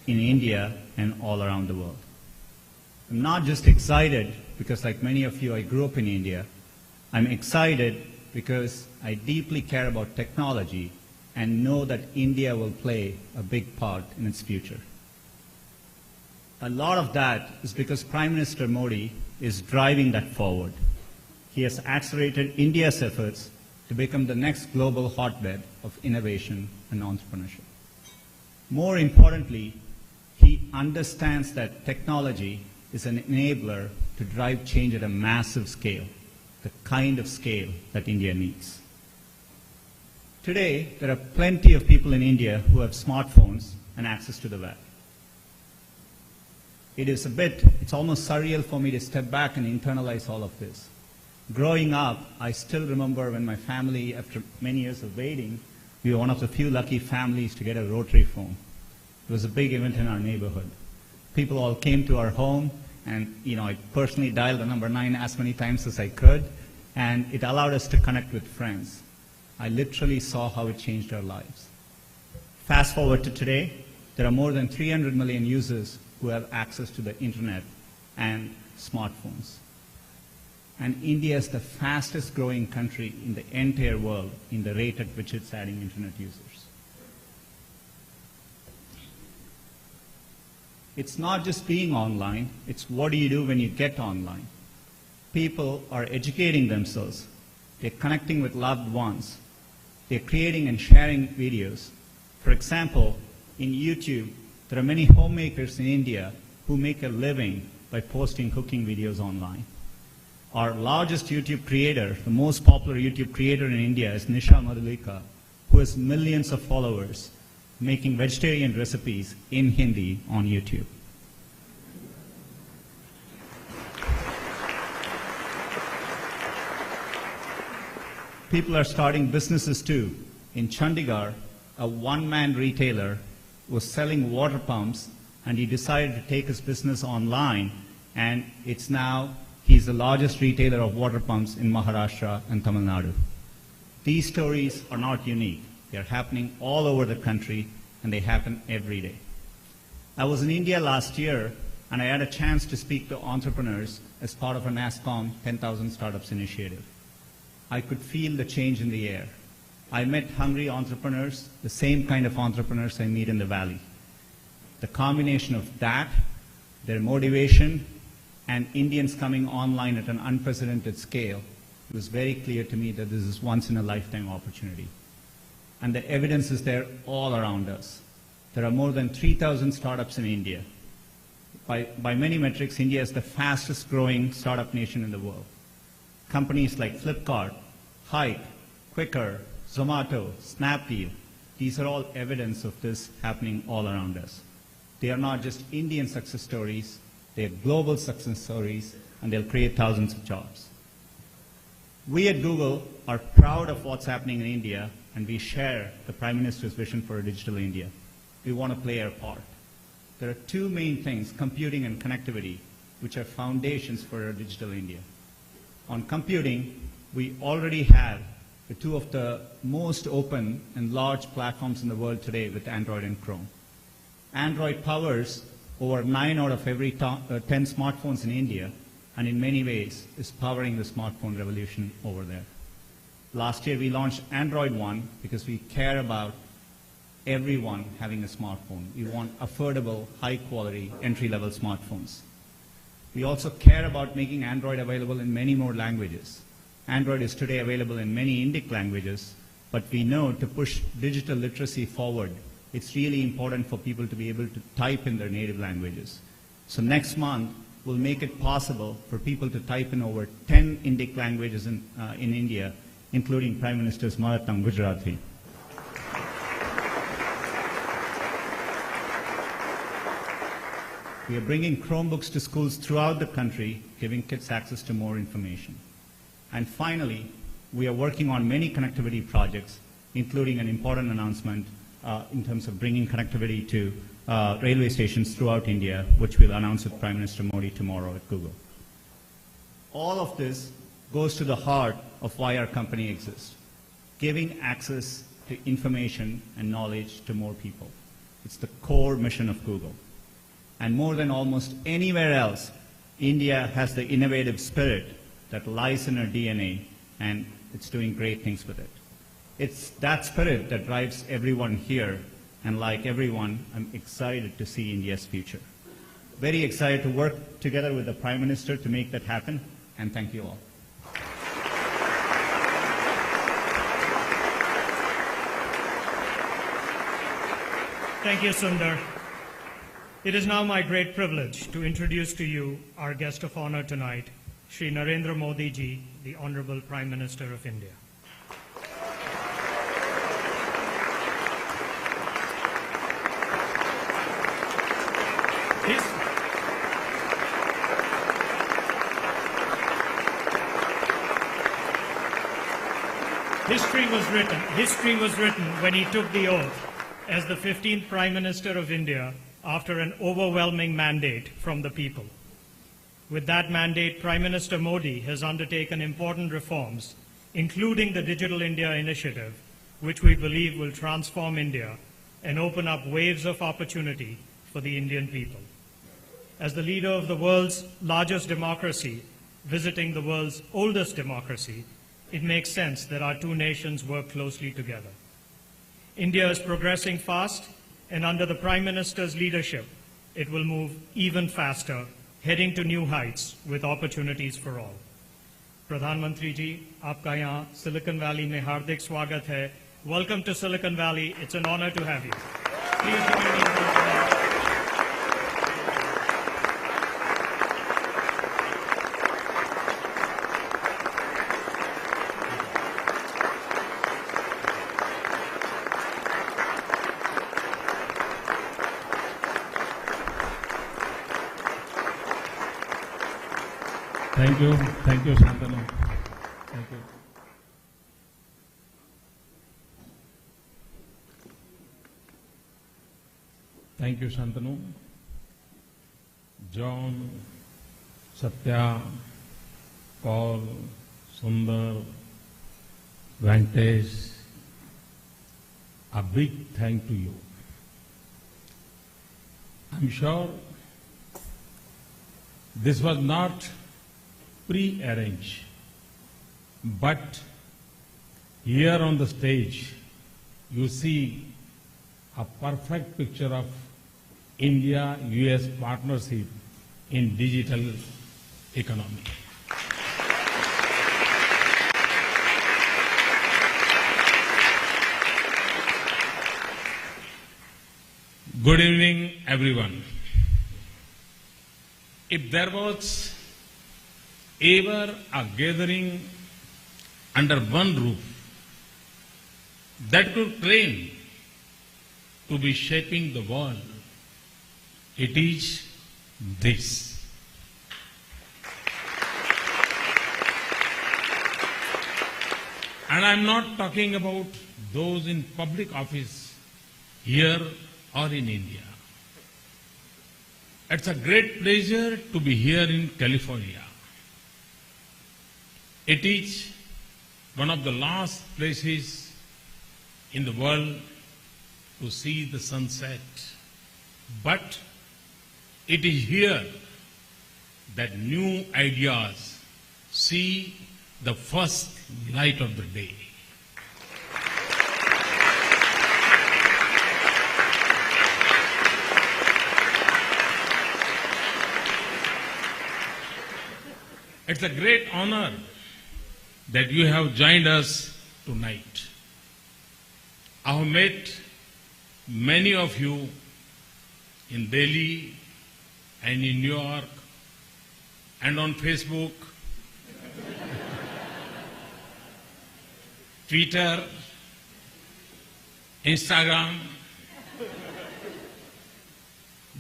in India and all around the world. I'm not just excited because, like many of you, I grew up in India. I'm excited because I deeply care about technology and know that India will play a big part in its future. A lot of that is because Prime Minister Modi is driving that forward. He has accelerated India's efforts to become the next global hotbed of innovation and entrepreneurship. More importantly, he understands that technology is an enabler to drive change at a massive scale, the kind of scale that India needs. Today, there are plenty of people in India who have smartphones and access to the web. It's almost surreal for me to step back and internalize all of this. Growing up, I still remember when my family, after many years of waiting, we were one of the few lucky families to get a rotary phone. It was a big event in our neighborhood. People all came to our home, and I personally dialed the number 9 as many times as I could, and it allowed us to connect with friends. I literally saw how it changed our lives. Fast forward to today, there are more than 300 million users who have access to the internet and smartphones. And India is the fastest growing country in the entire world in the rate at which it's adding internet users. It's not just being online, it's what do you do when you get online. People are educating themselves, they're connecting with loved ones, they're creating and sharing videos. For example, in YouTube, there are many homemakers in India who make a living by posting cooking videos online. Our largest YouTube creator, the most popular YouTube creator in India is Nisha Madhulika, who has millions of followers making vegetarian recipes in Hindi on YouTube. People are starting businesses too. In Chandigarh, a one-man retailer was selling water pumps and he decided to take his business online, and he's the largest retailer of water pumps in Maharashtra and Tamil Nadu. These stories are not unique. They're happening all over the country, and they happen every day. I was in India last year, and I had a chance to speak to entrepreneurs as part of a NASSCOM 10,000 Startups initiative. I could feel the change in the air. I met hungry entrepreneurs, the same kind of entrepreneurs I meet in the Valley. The combination of that, their motivation, and Indians coming online at an unprecedented scale, it was very clear to me that this is once-in-a-lifetime opportunity. And the evidence is there all around us. There are more than 3,000 startups in India. By many metrics, India is the fastest growing startup nation in the world. Companies like Flipkart, Hype, Quicker, Zomato, Snapdeal, these are all evidence of this happening all around us. They are not just Indian success stories, they are global success stories, and they'll create thousands of jobs. We at Google are proud of what's happening in India, and we share the Prime Minister's vision for a digital India. We want to play our part. There are two main things, computing and connectivity, which are foundations for a digital India. On computing, we already have the two of the most open and large platforms in the world today with Android and Chrome. Android powers over 9 out of every 10 smartphones in India, and in many ways is powering the smartphone revolution over there. Last year we launched Android One because we care about everyone having a smartphone. We want affordable, high-quality, entry-level smartphones. We also care about making Android available in many more languages. Android is today available in many Indic languages, but we know to push digital literacy forward, it's really important for people to be able to type in their native languages. So next month, we'll make it possible for people to type in over 10 Indic languages in India, including Prime Minister's mother tongue, Gujarati. We are bringing Chromebooks to schools throughout the country, giving kids access to more information. And finally, we are working on many connectivity projects, including an important announcement in terms of bringing connectivity to railway stations throughout India, which we'll announce with Prime Minister Modi tomorrow at Google. All of this goes to the heart of why our company exists, giving access to information and knowledge to more people. It's the core mission of Google. And more than almost anywhere else, India has the innovative spirit that lies in our DNA, and it's doing great things with it. It's that spirit that drives everyone here, and like everyone, I'm excited to see India's future. Very excited to work together with the Prime Minister to make that happen, and thank you all. Thank you, Sundar. It is now my great privilege to introduce to you our guest of honor tonight, Shri Narendra Modi ji, the Honorable Prime Minister of India. History was written when he took the oath as the 15th Prime Minister of India after an overwhelming mandate from the people. With that mandate, Prime Minister Modi has undertaken important reforms, including the Digital India Initiative, which we believe will transform India and open up waves of opportunity for the Indian people. As the leader of the world's largest democracy, visiting the world's oldest democracy, it makes sense that our two nations work closely together. India is progressing fast, and under the Prime Minister's leadership, it will move even faster, heading to new heights with opportunities for all. Pradhan Mantri ji, aapka yahan Silicon Valley mein hardik swagat hai. Welcome to Silicon Valley. It's an honor to have you. Please join me in welcoming. Thank you, Shantanu. Thank you. Thank you, Shantanu. John, Satya, Paul, Sundar, Vantage, a big thank to you. I'm sure this was not pre-arranged, but here on the stage you see a perfect picture of India-US partnership in digital economy. Good evening, everyone. If there was ever a gathering under one roof that could claim to be shaping the world, it is this. And I'm not talking about those in public office here or in India. It's a great pleasure to be here in California. It is one of the last places in the world to see the sunset. But it is here that new ideas see the first light of the day. It's a great honor that you have joined us tonight. I have met many of you in Delhi and in New York and on Facebook, Twitter, Instagram.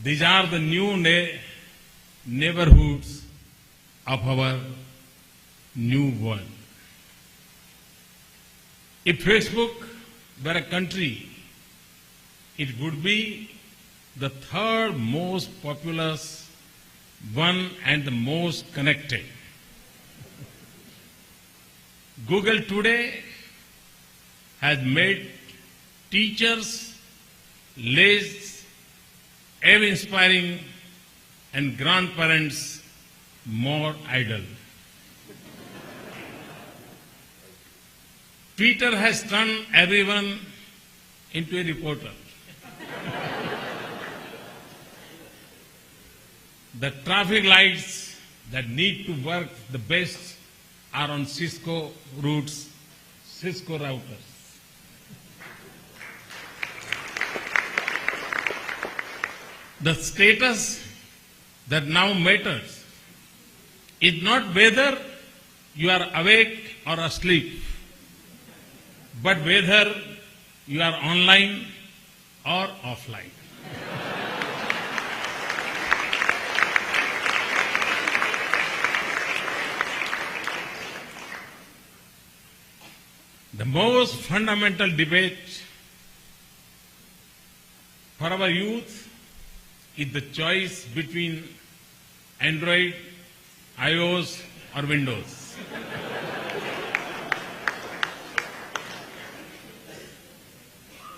These are the new neighborhoods of our new world. If Facebook were a country, it would be the third most populous one and the most connected. Google today has made teachers less awe-inspiring and grandparents more idle. Twitter has turned everyone into a reporter. The traffic lights that need to work the best are on Cisco routers. The status that now matters is not whether you are awake or asleep, but whether you are online or offline. The most fundamental debate for our youth is the choice between Android, iOS, or Windows.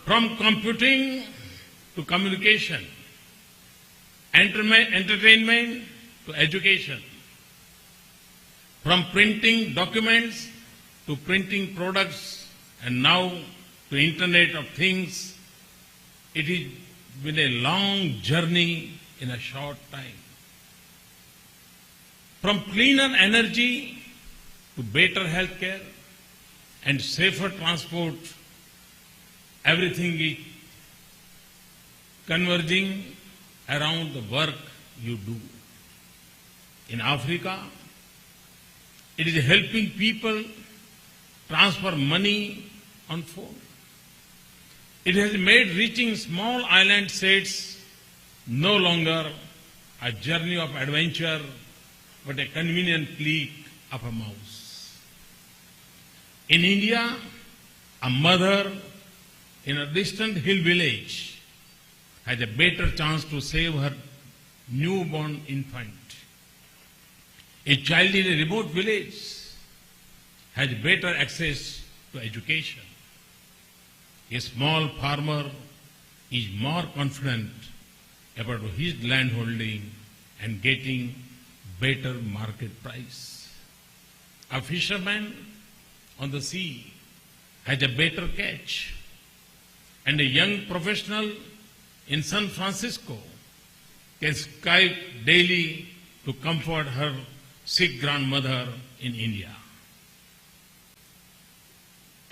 From computing to communication, entertainment to education, from printing documents to printing products, and now to Internet of Things, it has been a long journey in a short time. From cleaner energy to better healthcare and safer transport, everything is converging around the work you do. In Africa, it is helping people transfer money on phone. It has made reaching small island states no longer a journey of adventure, but a convenient click of a mouse. In India, a mother in a distant hill village has a better chance to save her newborn infant. A child in a remote village has better access to education. A small farmer is more confident about his land holding and getting better market price. A fisherman on the sea has a better catch, and a young professional in San Francisco can Skype daily to comfort her sick grandmother in India.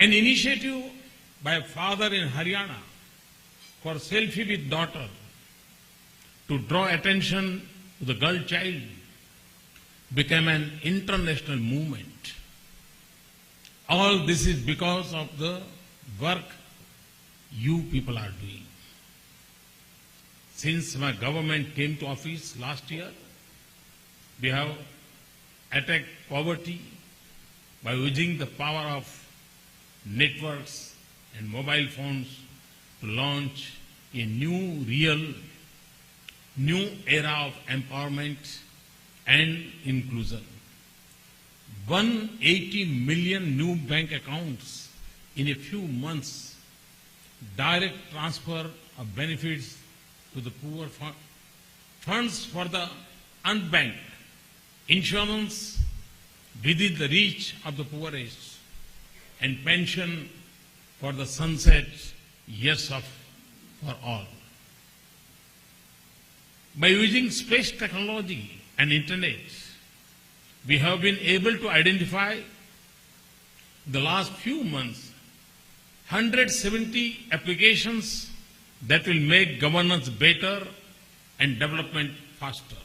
An initiative by a father in Haryana for selfie with daughter to draw attention to the girl child became an international movement. All this is because of the work you people are doing. Since my government came to office last year, we have attacked poverty by using the power of networks and mobile phones to launch a new era of empowerment and inclusion. 180 million new bank accounts in a few months, direct transfer of benefits to the poor, funds for the unbanked, insurance within the reach of the poorest, and pension for the sunset years for all. By using space technology and internet, we have been able to identify the last few months 170 applications that will make governance better and development faster.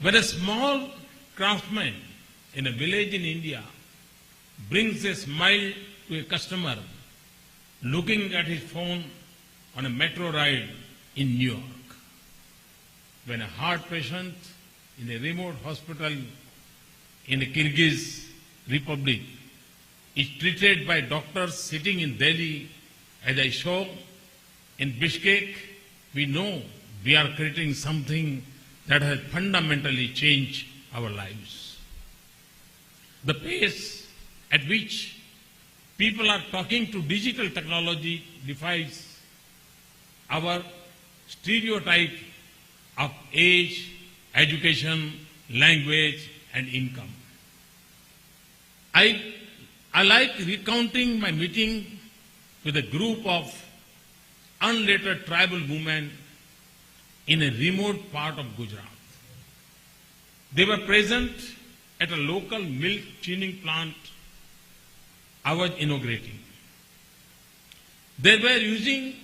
When a small craftsman in a village in India brings a smile to a customer looking at his phone on a metro ride in New York, when a heart patient in a remote hospital in the Kyrgyz Republic is treated by doctors sitting in Delhi, as I show in Bishkek, we know we are creating something that has fundamentally changed our lives. The pace at which people are talking to digital technology defies our stereotype of age, education, language, and income. I like recounting my meeting with a group of unlettered tribal women in a remote part of Gujarat. They were present at a local milk chinning plant I was inaugurating. They were using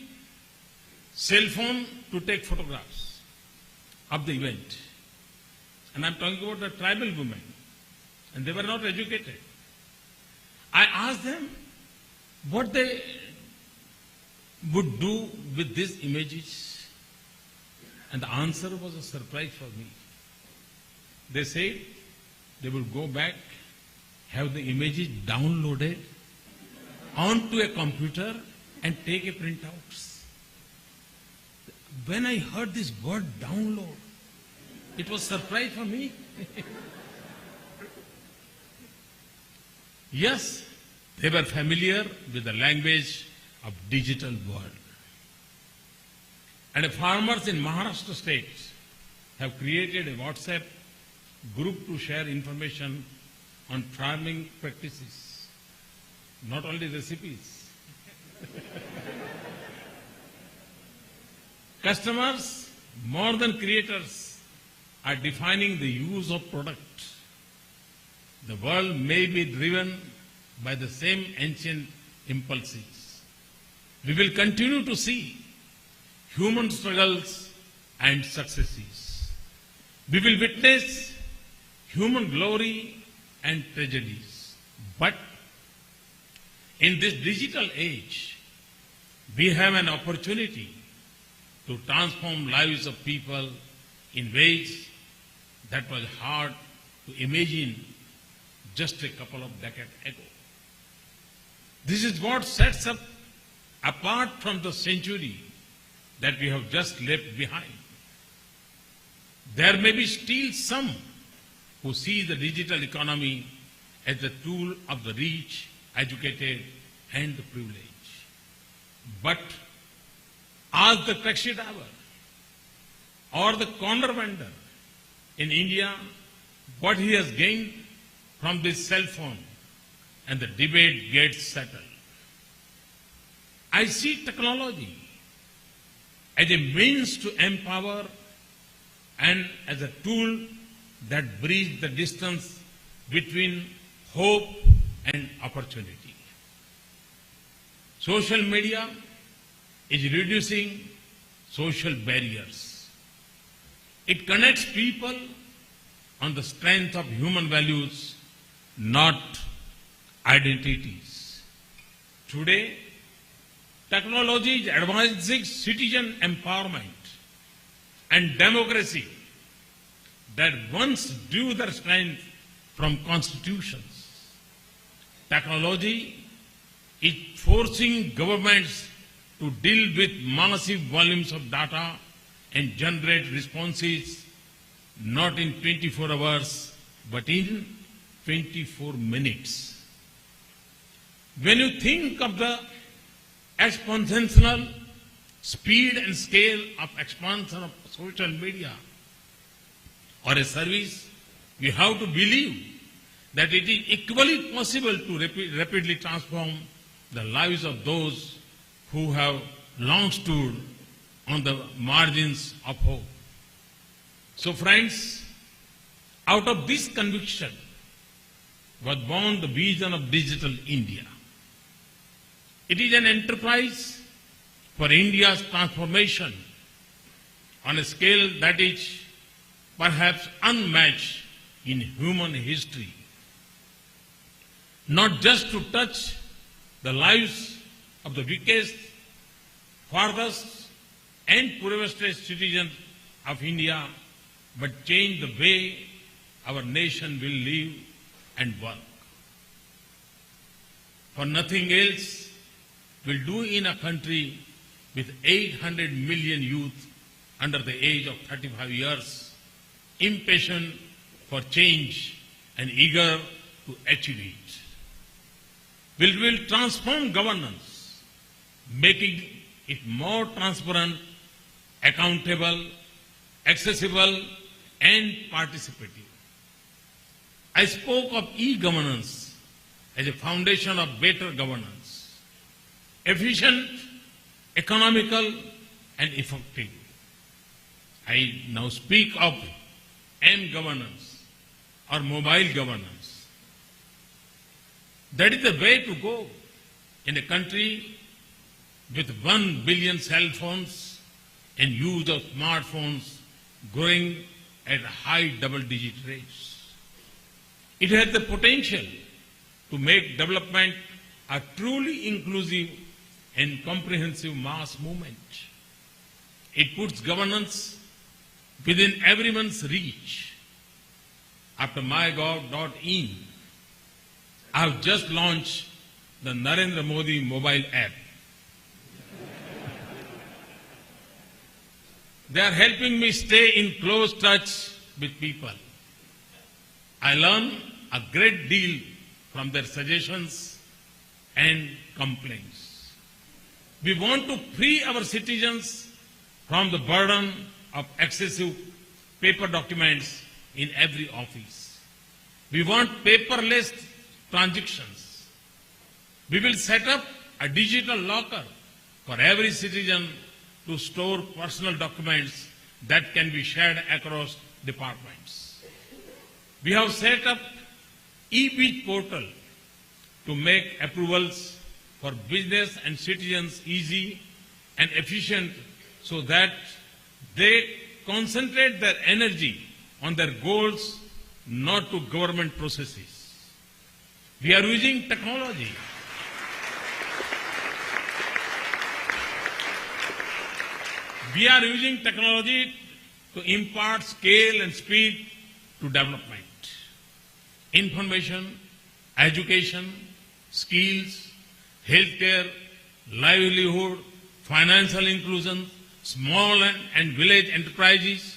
cell phone to take photographs of the event. And I'm talking about the tribal women. And they were not educated. I asked them what they would do with these images. And the answer was a surprise for me. They said they would go back, have the images downloaded onto a computer and take a printouts. When I heard this word download, it was a surprise for me. Yes, they were familiar with the language of digital world. And farmers in Maharashtra state have created a WhatsApp group to share information on farming practices, not only recipes. Customers, more than creators, are defining the use of product. The world may be driven by the same ancient impulses. We will continue to see human struggles and successes. We will witness human glory and tragedies. But in this digital age, we have an opportunity to transform lives of people in ways that was hard to imagine just a couple of decades ago. This is what sets us apart from the century that we have just left behind. There may be still some who see the digital economy as the tool of the rich, educated, and the privileged. But ask the taxi driver or the corner vendor in India what he has gained from this cell phone, and the debate gets settled. I see technology as a means to empower and as a tool that bridges the distance between hope and opportunity. Social media is reducing social barriers. It connects people on the strength of human values, not identities. Today, technology is advancing citizen empowerment and democracy that once drew their strength from constitutions. Technology is forcing governments to deal with massive volumes of data and generate responses not in 24 hours, but in 24 minutes. When you think of the exponential speed and scale of expansion of social media or a service, you have to believe that it is equally possible to rapidly transform the lives of those who have long stood on the margins of hope. So friends, out of this conviction was born the vision of Digital India. It is an enterprise for India's transformation on a scale that is perhaps unmatched in human history. Not just to touch the lives of the weakest, farthest, and poorest citizens of India, but change the way our nation will live and work. For nothing else will do in a country with 800 million youth under the age of 35 years, impatient for change and eager to achieve it. We will transform governance, making it more transparent, accountable, accessible, and participative. I spoke of e-governance as a foundation of better governance, efficient, economical, and effective. I now speak of m-governance or mobile governance. That is the way to go in a country with 1 billion cell phones and use of smartphones growing at high double-digit rates. It has the potential to make development a truly inclusive and comprehensive mass movement. It puts governance within everyone's reach. After mygov.in, I have just launched the Narendra Modi mobile app. They are helping me stay in close touch with people. I learn a great deal from their suggestions and complaints. We want to free our citizens from the burden of excessive paper documents in every office. We want paperless transactions. We will set up a digital locker for every citizen to store personal documents that can be shared across departments. We have set up e-beach portal to make approvals for business and citizens easy and efficient so that they concentrate their energy on their goals, not to government processes. We are using technology. We are using technology to impart scale and speed to development. Information, education, skills, healthcare, livelihood, financial inclusion, small and village enterprises,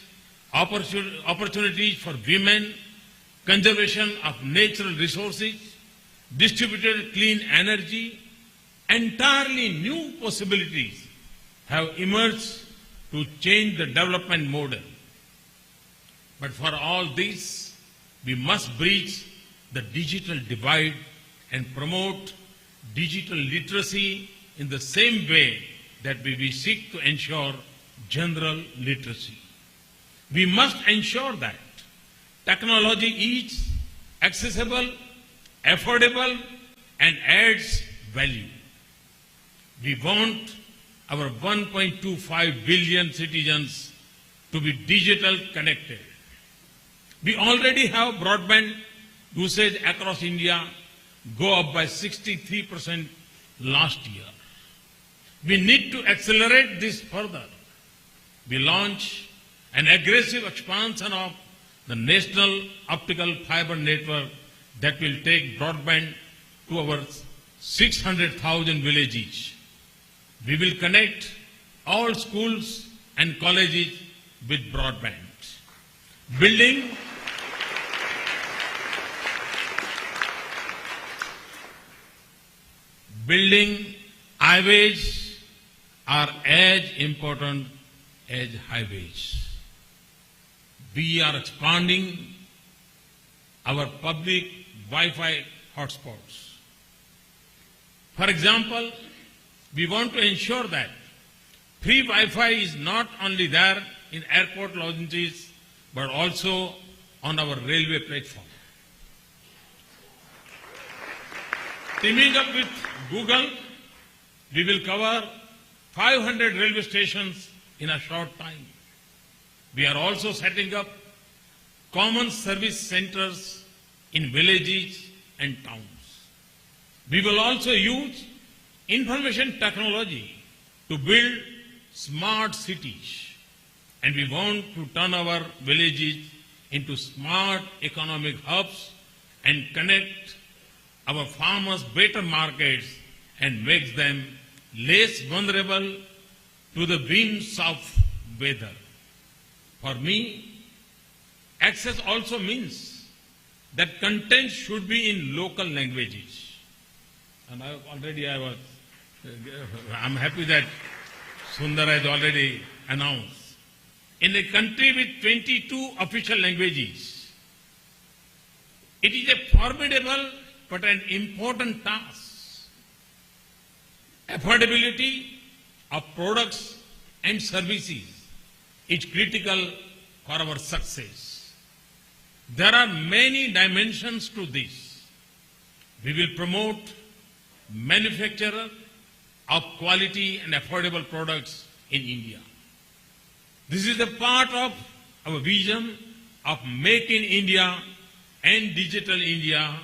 opportunities for women, conservation of natural resources, distributed clean energy, entirely new possibilities have emerged to change the development model. But for all this, we must bridge the digital divide and promote digital literacy in the same way that we seek to ensure general literacy. We must ensure that technology is accessible, affordable, and adds value. We want our 1.25 billion citizens to be digital connected. We already have broadband usage across India go up by 63% last year. We need to accelerate this further. We launch an aggressive expansion of the national optical fiber network that will take broadband to our 600,000 villages. We will connect all schools and colleges with broadband. Building highways are as important as highways. We are expanding our public Wi-Fi hotspots. For example, we want to ensure that free Wi-Fi is not only there in airport lounges, but also on our railway platform. Teaming up with Google, we will cover 500 railway stations in a short time. We are also setting up common service centers in villages and towns. We will also use information technology to build smart cities. And we want to turn our villages into smart economic hubs and connect our farmers better markets and make them less vulnerable to the winds of weather. For me, access also means that content should be in local languages. And I'm happy that Sundar has already announced. In a country with 22 official languages, it is a formidable but an important task. Affordability of products and services is critical for our success. There are many dimensions to this. We will promote manufacture of quality and affordable products in India. This is a part of our vision of Make in India and Digital India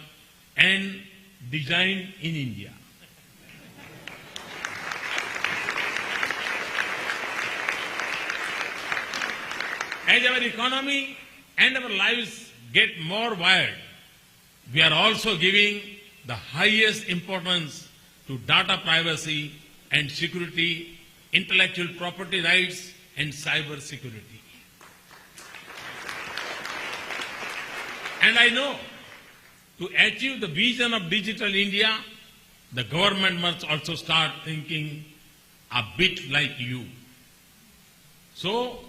and Design in India. As our economy and our lives get more wired, we are also giving the highest importance to data privacy and security, intellectual property rights, and cyber security. And I know to achieve the vision of Digital India, the government must also start thinking a bit like you. So,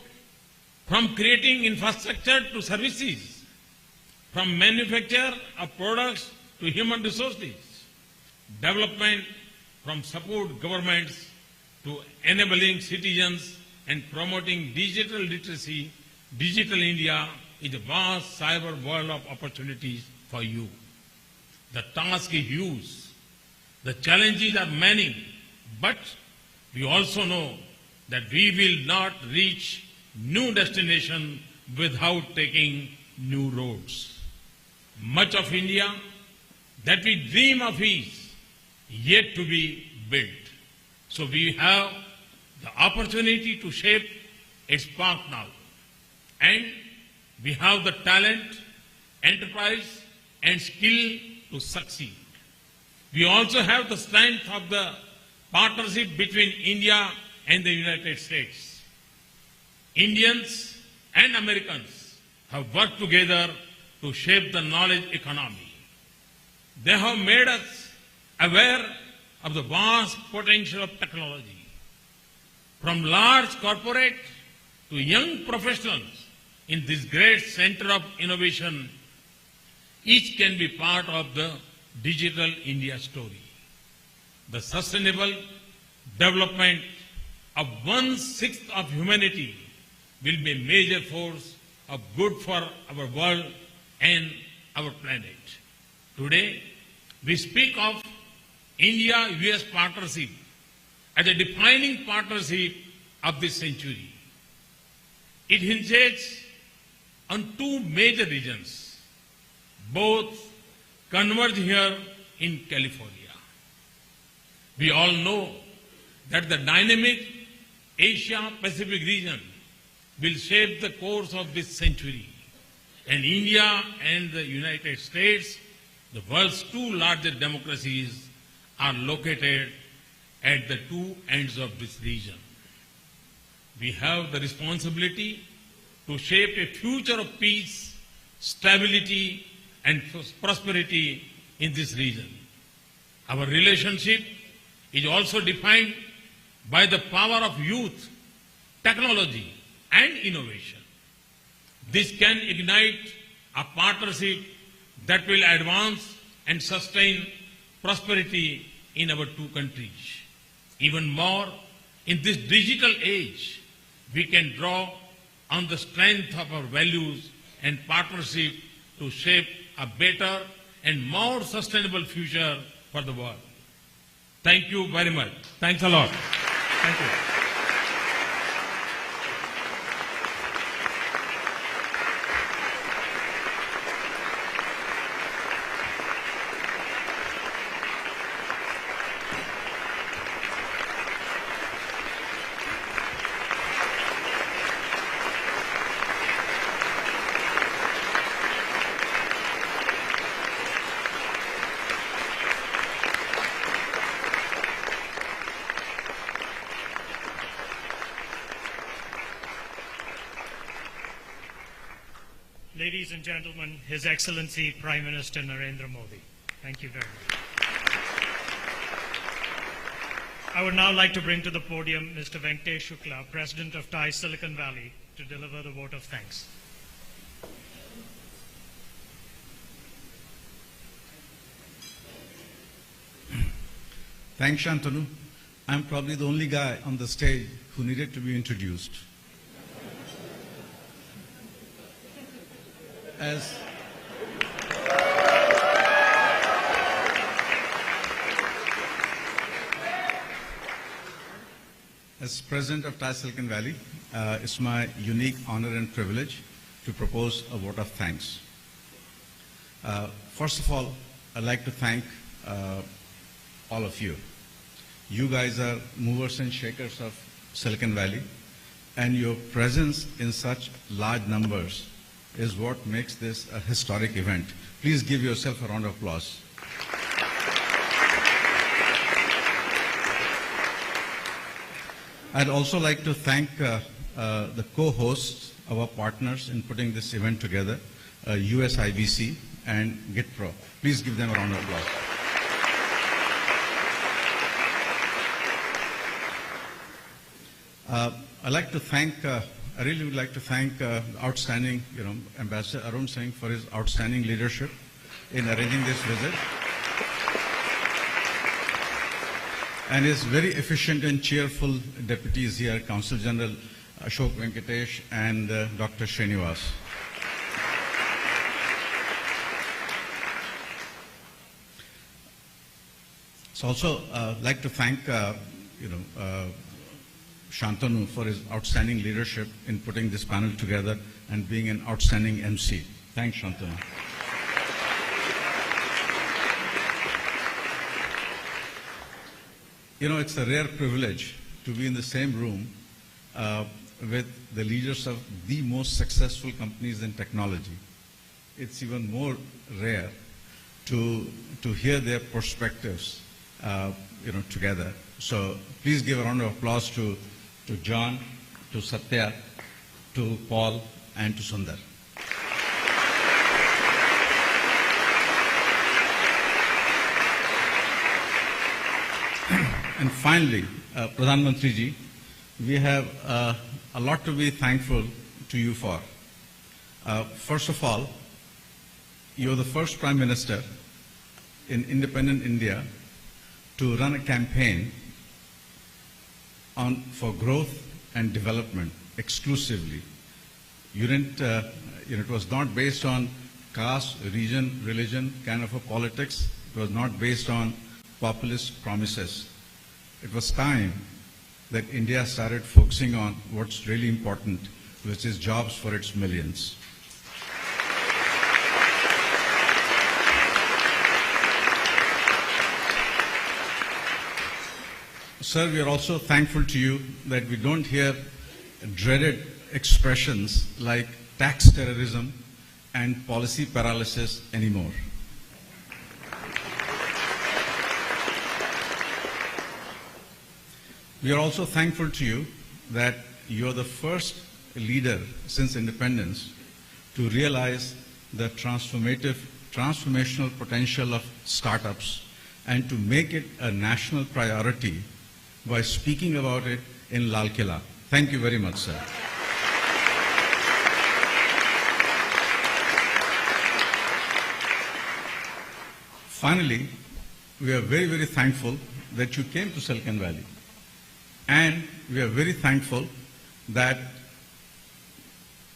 from creating infrastructure to services, from manufacture of products to human resources, development from support governments to enabling citizens and promoting digital literacy, Digital India is a vast cyber world of opportunities for you. The task is huge. The challenges are many, but we also know that we will not reach new destination without taking new roads. Much of India that we dream of is yet to be built. So we have the opportunity to shape its path now. And we have the talent, enterprise, and skill to succeed. We also have the strength of the partnership between India and the United States. Indians and Americans have worked together to shape the knowledge economy. They have made us aware of the vast potential of technology. From large corporate to young professionals in this great center of innovation, each can be part of the digital India story. The sustainable development of 1/6 of humanity will be a major force of good for our world and our planet. Today, we speak of India-US partnership as a defining partnership of this century. It hinges on two major regions. Both converge here in California. We all know that the dynamic Asia-Pacific region will shape the course of this century. And India and the United States, the world's two largest democracies, are located at the two ends of this region. We have the responsibility to shape a future of peace, stability, and prosperity in this region. Our relationship is also defined by the power of youth, technology, and innovation. This can ignite a partnership that will advance and sustain prosperity in our two countries. Even more, in this digital age, we can draw on the strength of our values and partnership to shape a better and more sustainable future for the world. Thank you very much. Thanks a lot. Thank you. Ladies and gentlemen, His Excellency Prime Minister Narendra Modi. Thank you very much. I would now like to bring to the podium Mr. Venkatesh Shukla, President of TiE Silicon Valley, to deliver the vote of thanks. Thanks, Shantanu. I'm probably the only guy on the stage who needed to be introduced. As President of TiE Silicon Valley, it's my unique honor and privilege to propose a vote of thanks. First of all, I'd like to thank all of you. You guys are movers and shakers of Silicon Valley, and your presence in such large numbers is what makes this a historic event. Please give yourself a round of applause. I'd also like to thank the co-hosts, our partners in putting this event together, US IBC and GitPro. Please give them a round of applause. I really would like to thank outstanding, Ambassador Arun Singh for his outstanding leadership in arranging this visit, and his very efficient and cheerful deputies here, Consul General Ashok Venkatesh and Dr. Srinivas. So also like to thank Shantanu for his outstanding leadership in putting this panel together and being an outstanding MC. Thanks, Shantanu. It's a rare privilege to be in the same room with the leaders of the most successful companies in technology. It's even more rare to hear their perspectives, together. So please give a round of applause to John, to Satya, to Paul, and to Sundar. And finally, Pradhan Mantri ji, we have a lot to be thankful to you for. First of all, you're the first Prime Minister in independent India to run a campaign for growth and development exclusively. You didn't, it was not based on caste, region, religion kind of a politics. It was not based on populist promises. It was time that India started focusing on what's really important, which is jobs for its millions. Sir, we are also thankful to you that we don't hear dreaded expressions like tax terrorism and policy paralysis anymore. We are also thankful to you that you are the first leader since independence to realize the transformational potential of startups and to make it a national priority by speaking about it in Lal Killa. Thank you very much, sir. Finally, we are very, very thankful that you came to Silicon Valley. And we are very thankful that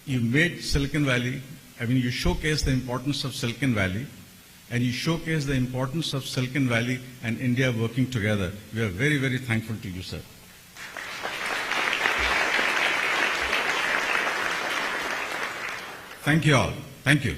you made Silicon Valley, you showcased the importance of Silicon Valley, and you showcased the importance of Silicon Valley and India working together. We are very, very thankful to you, sir. Thank you all. Thank you.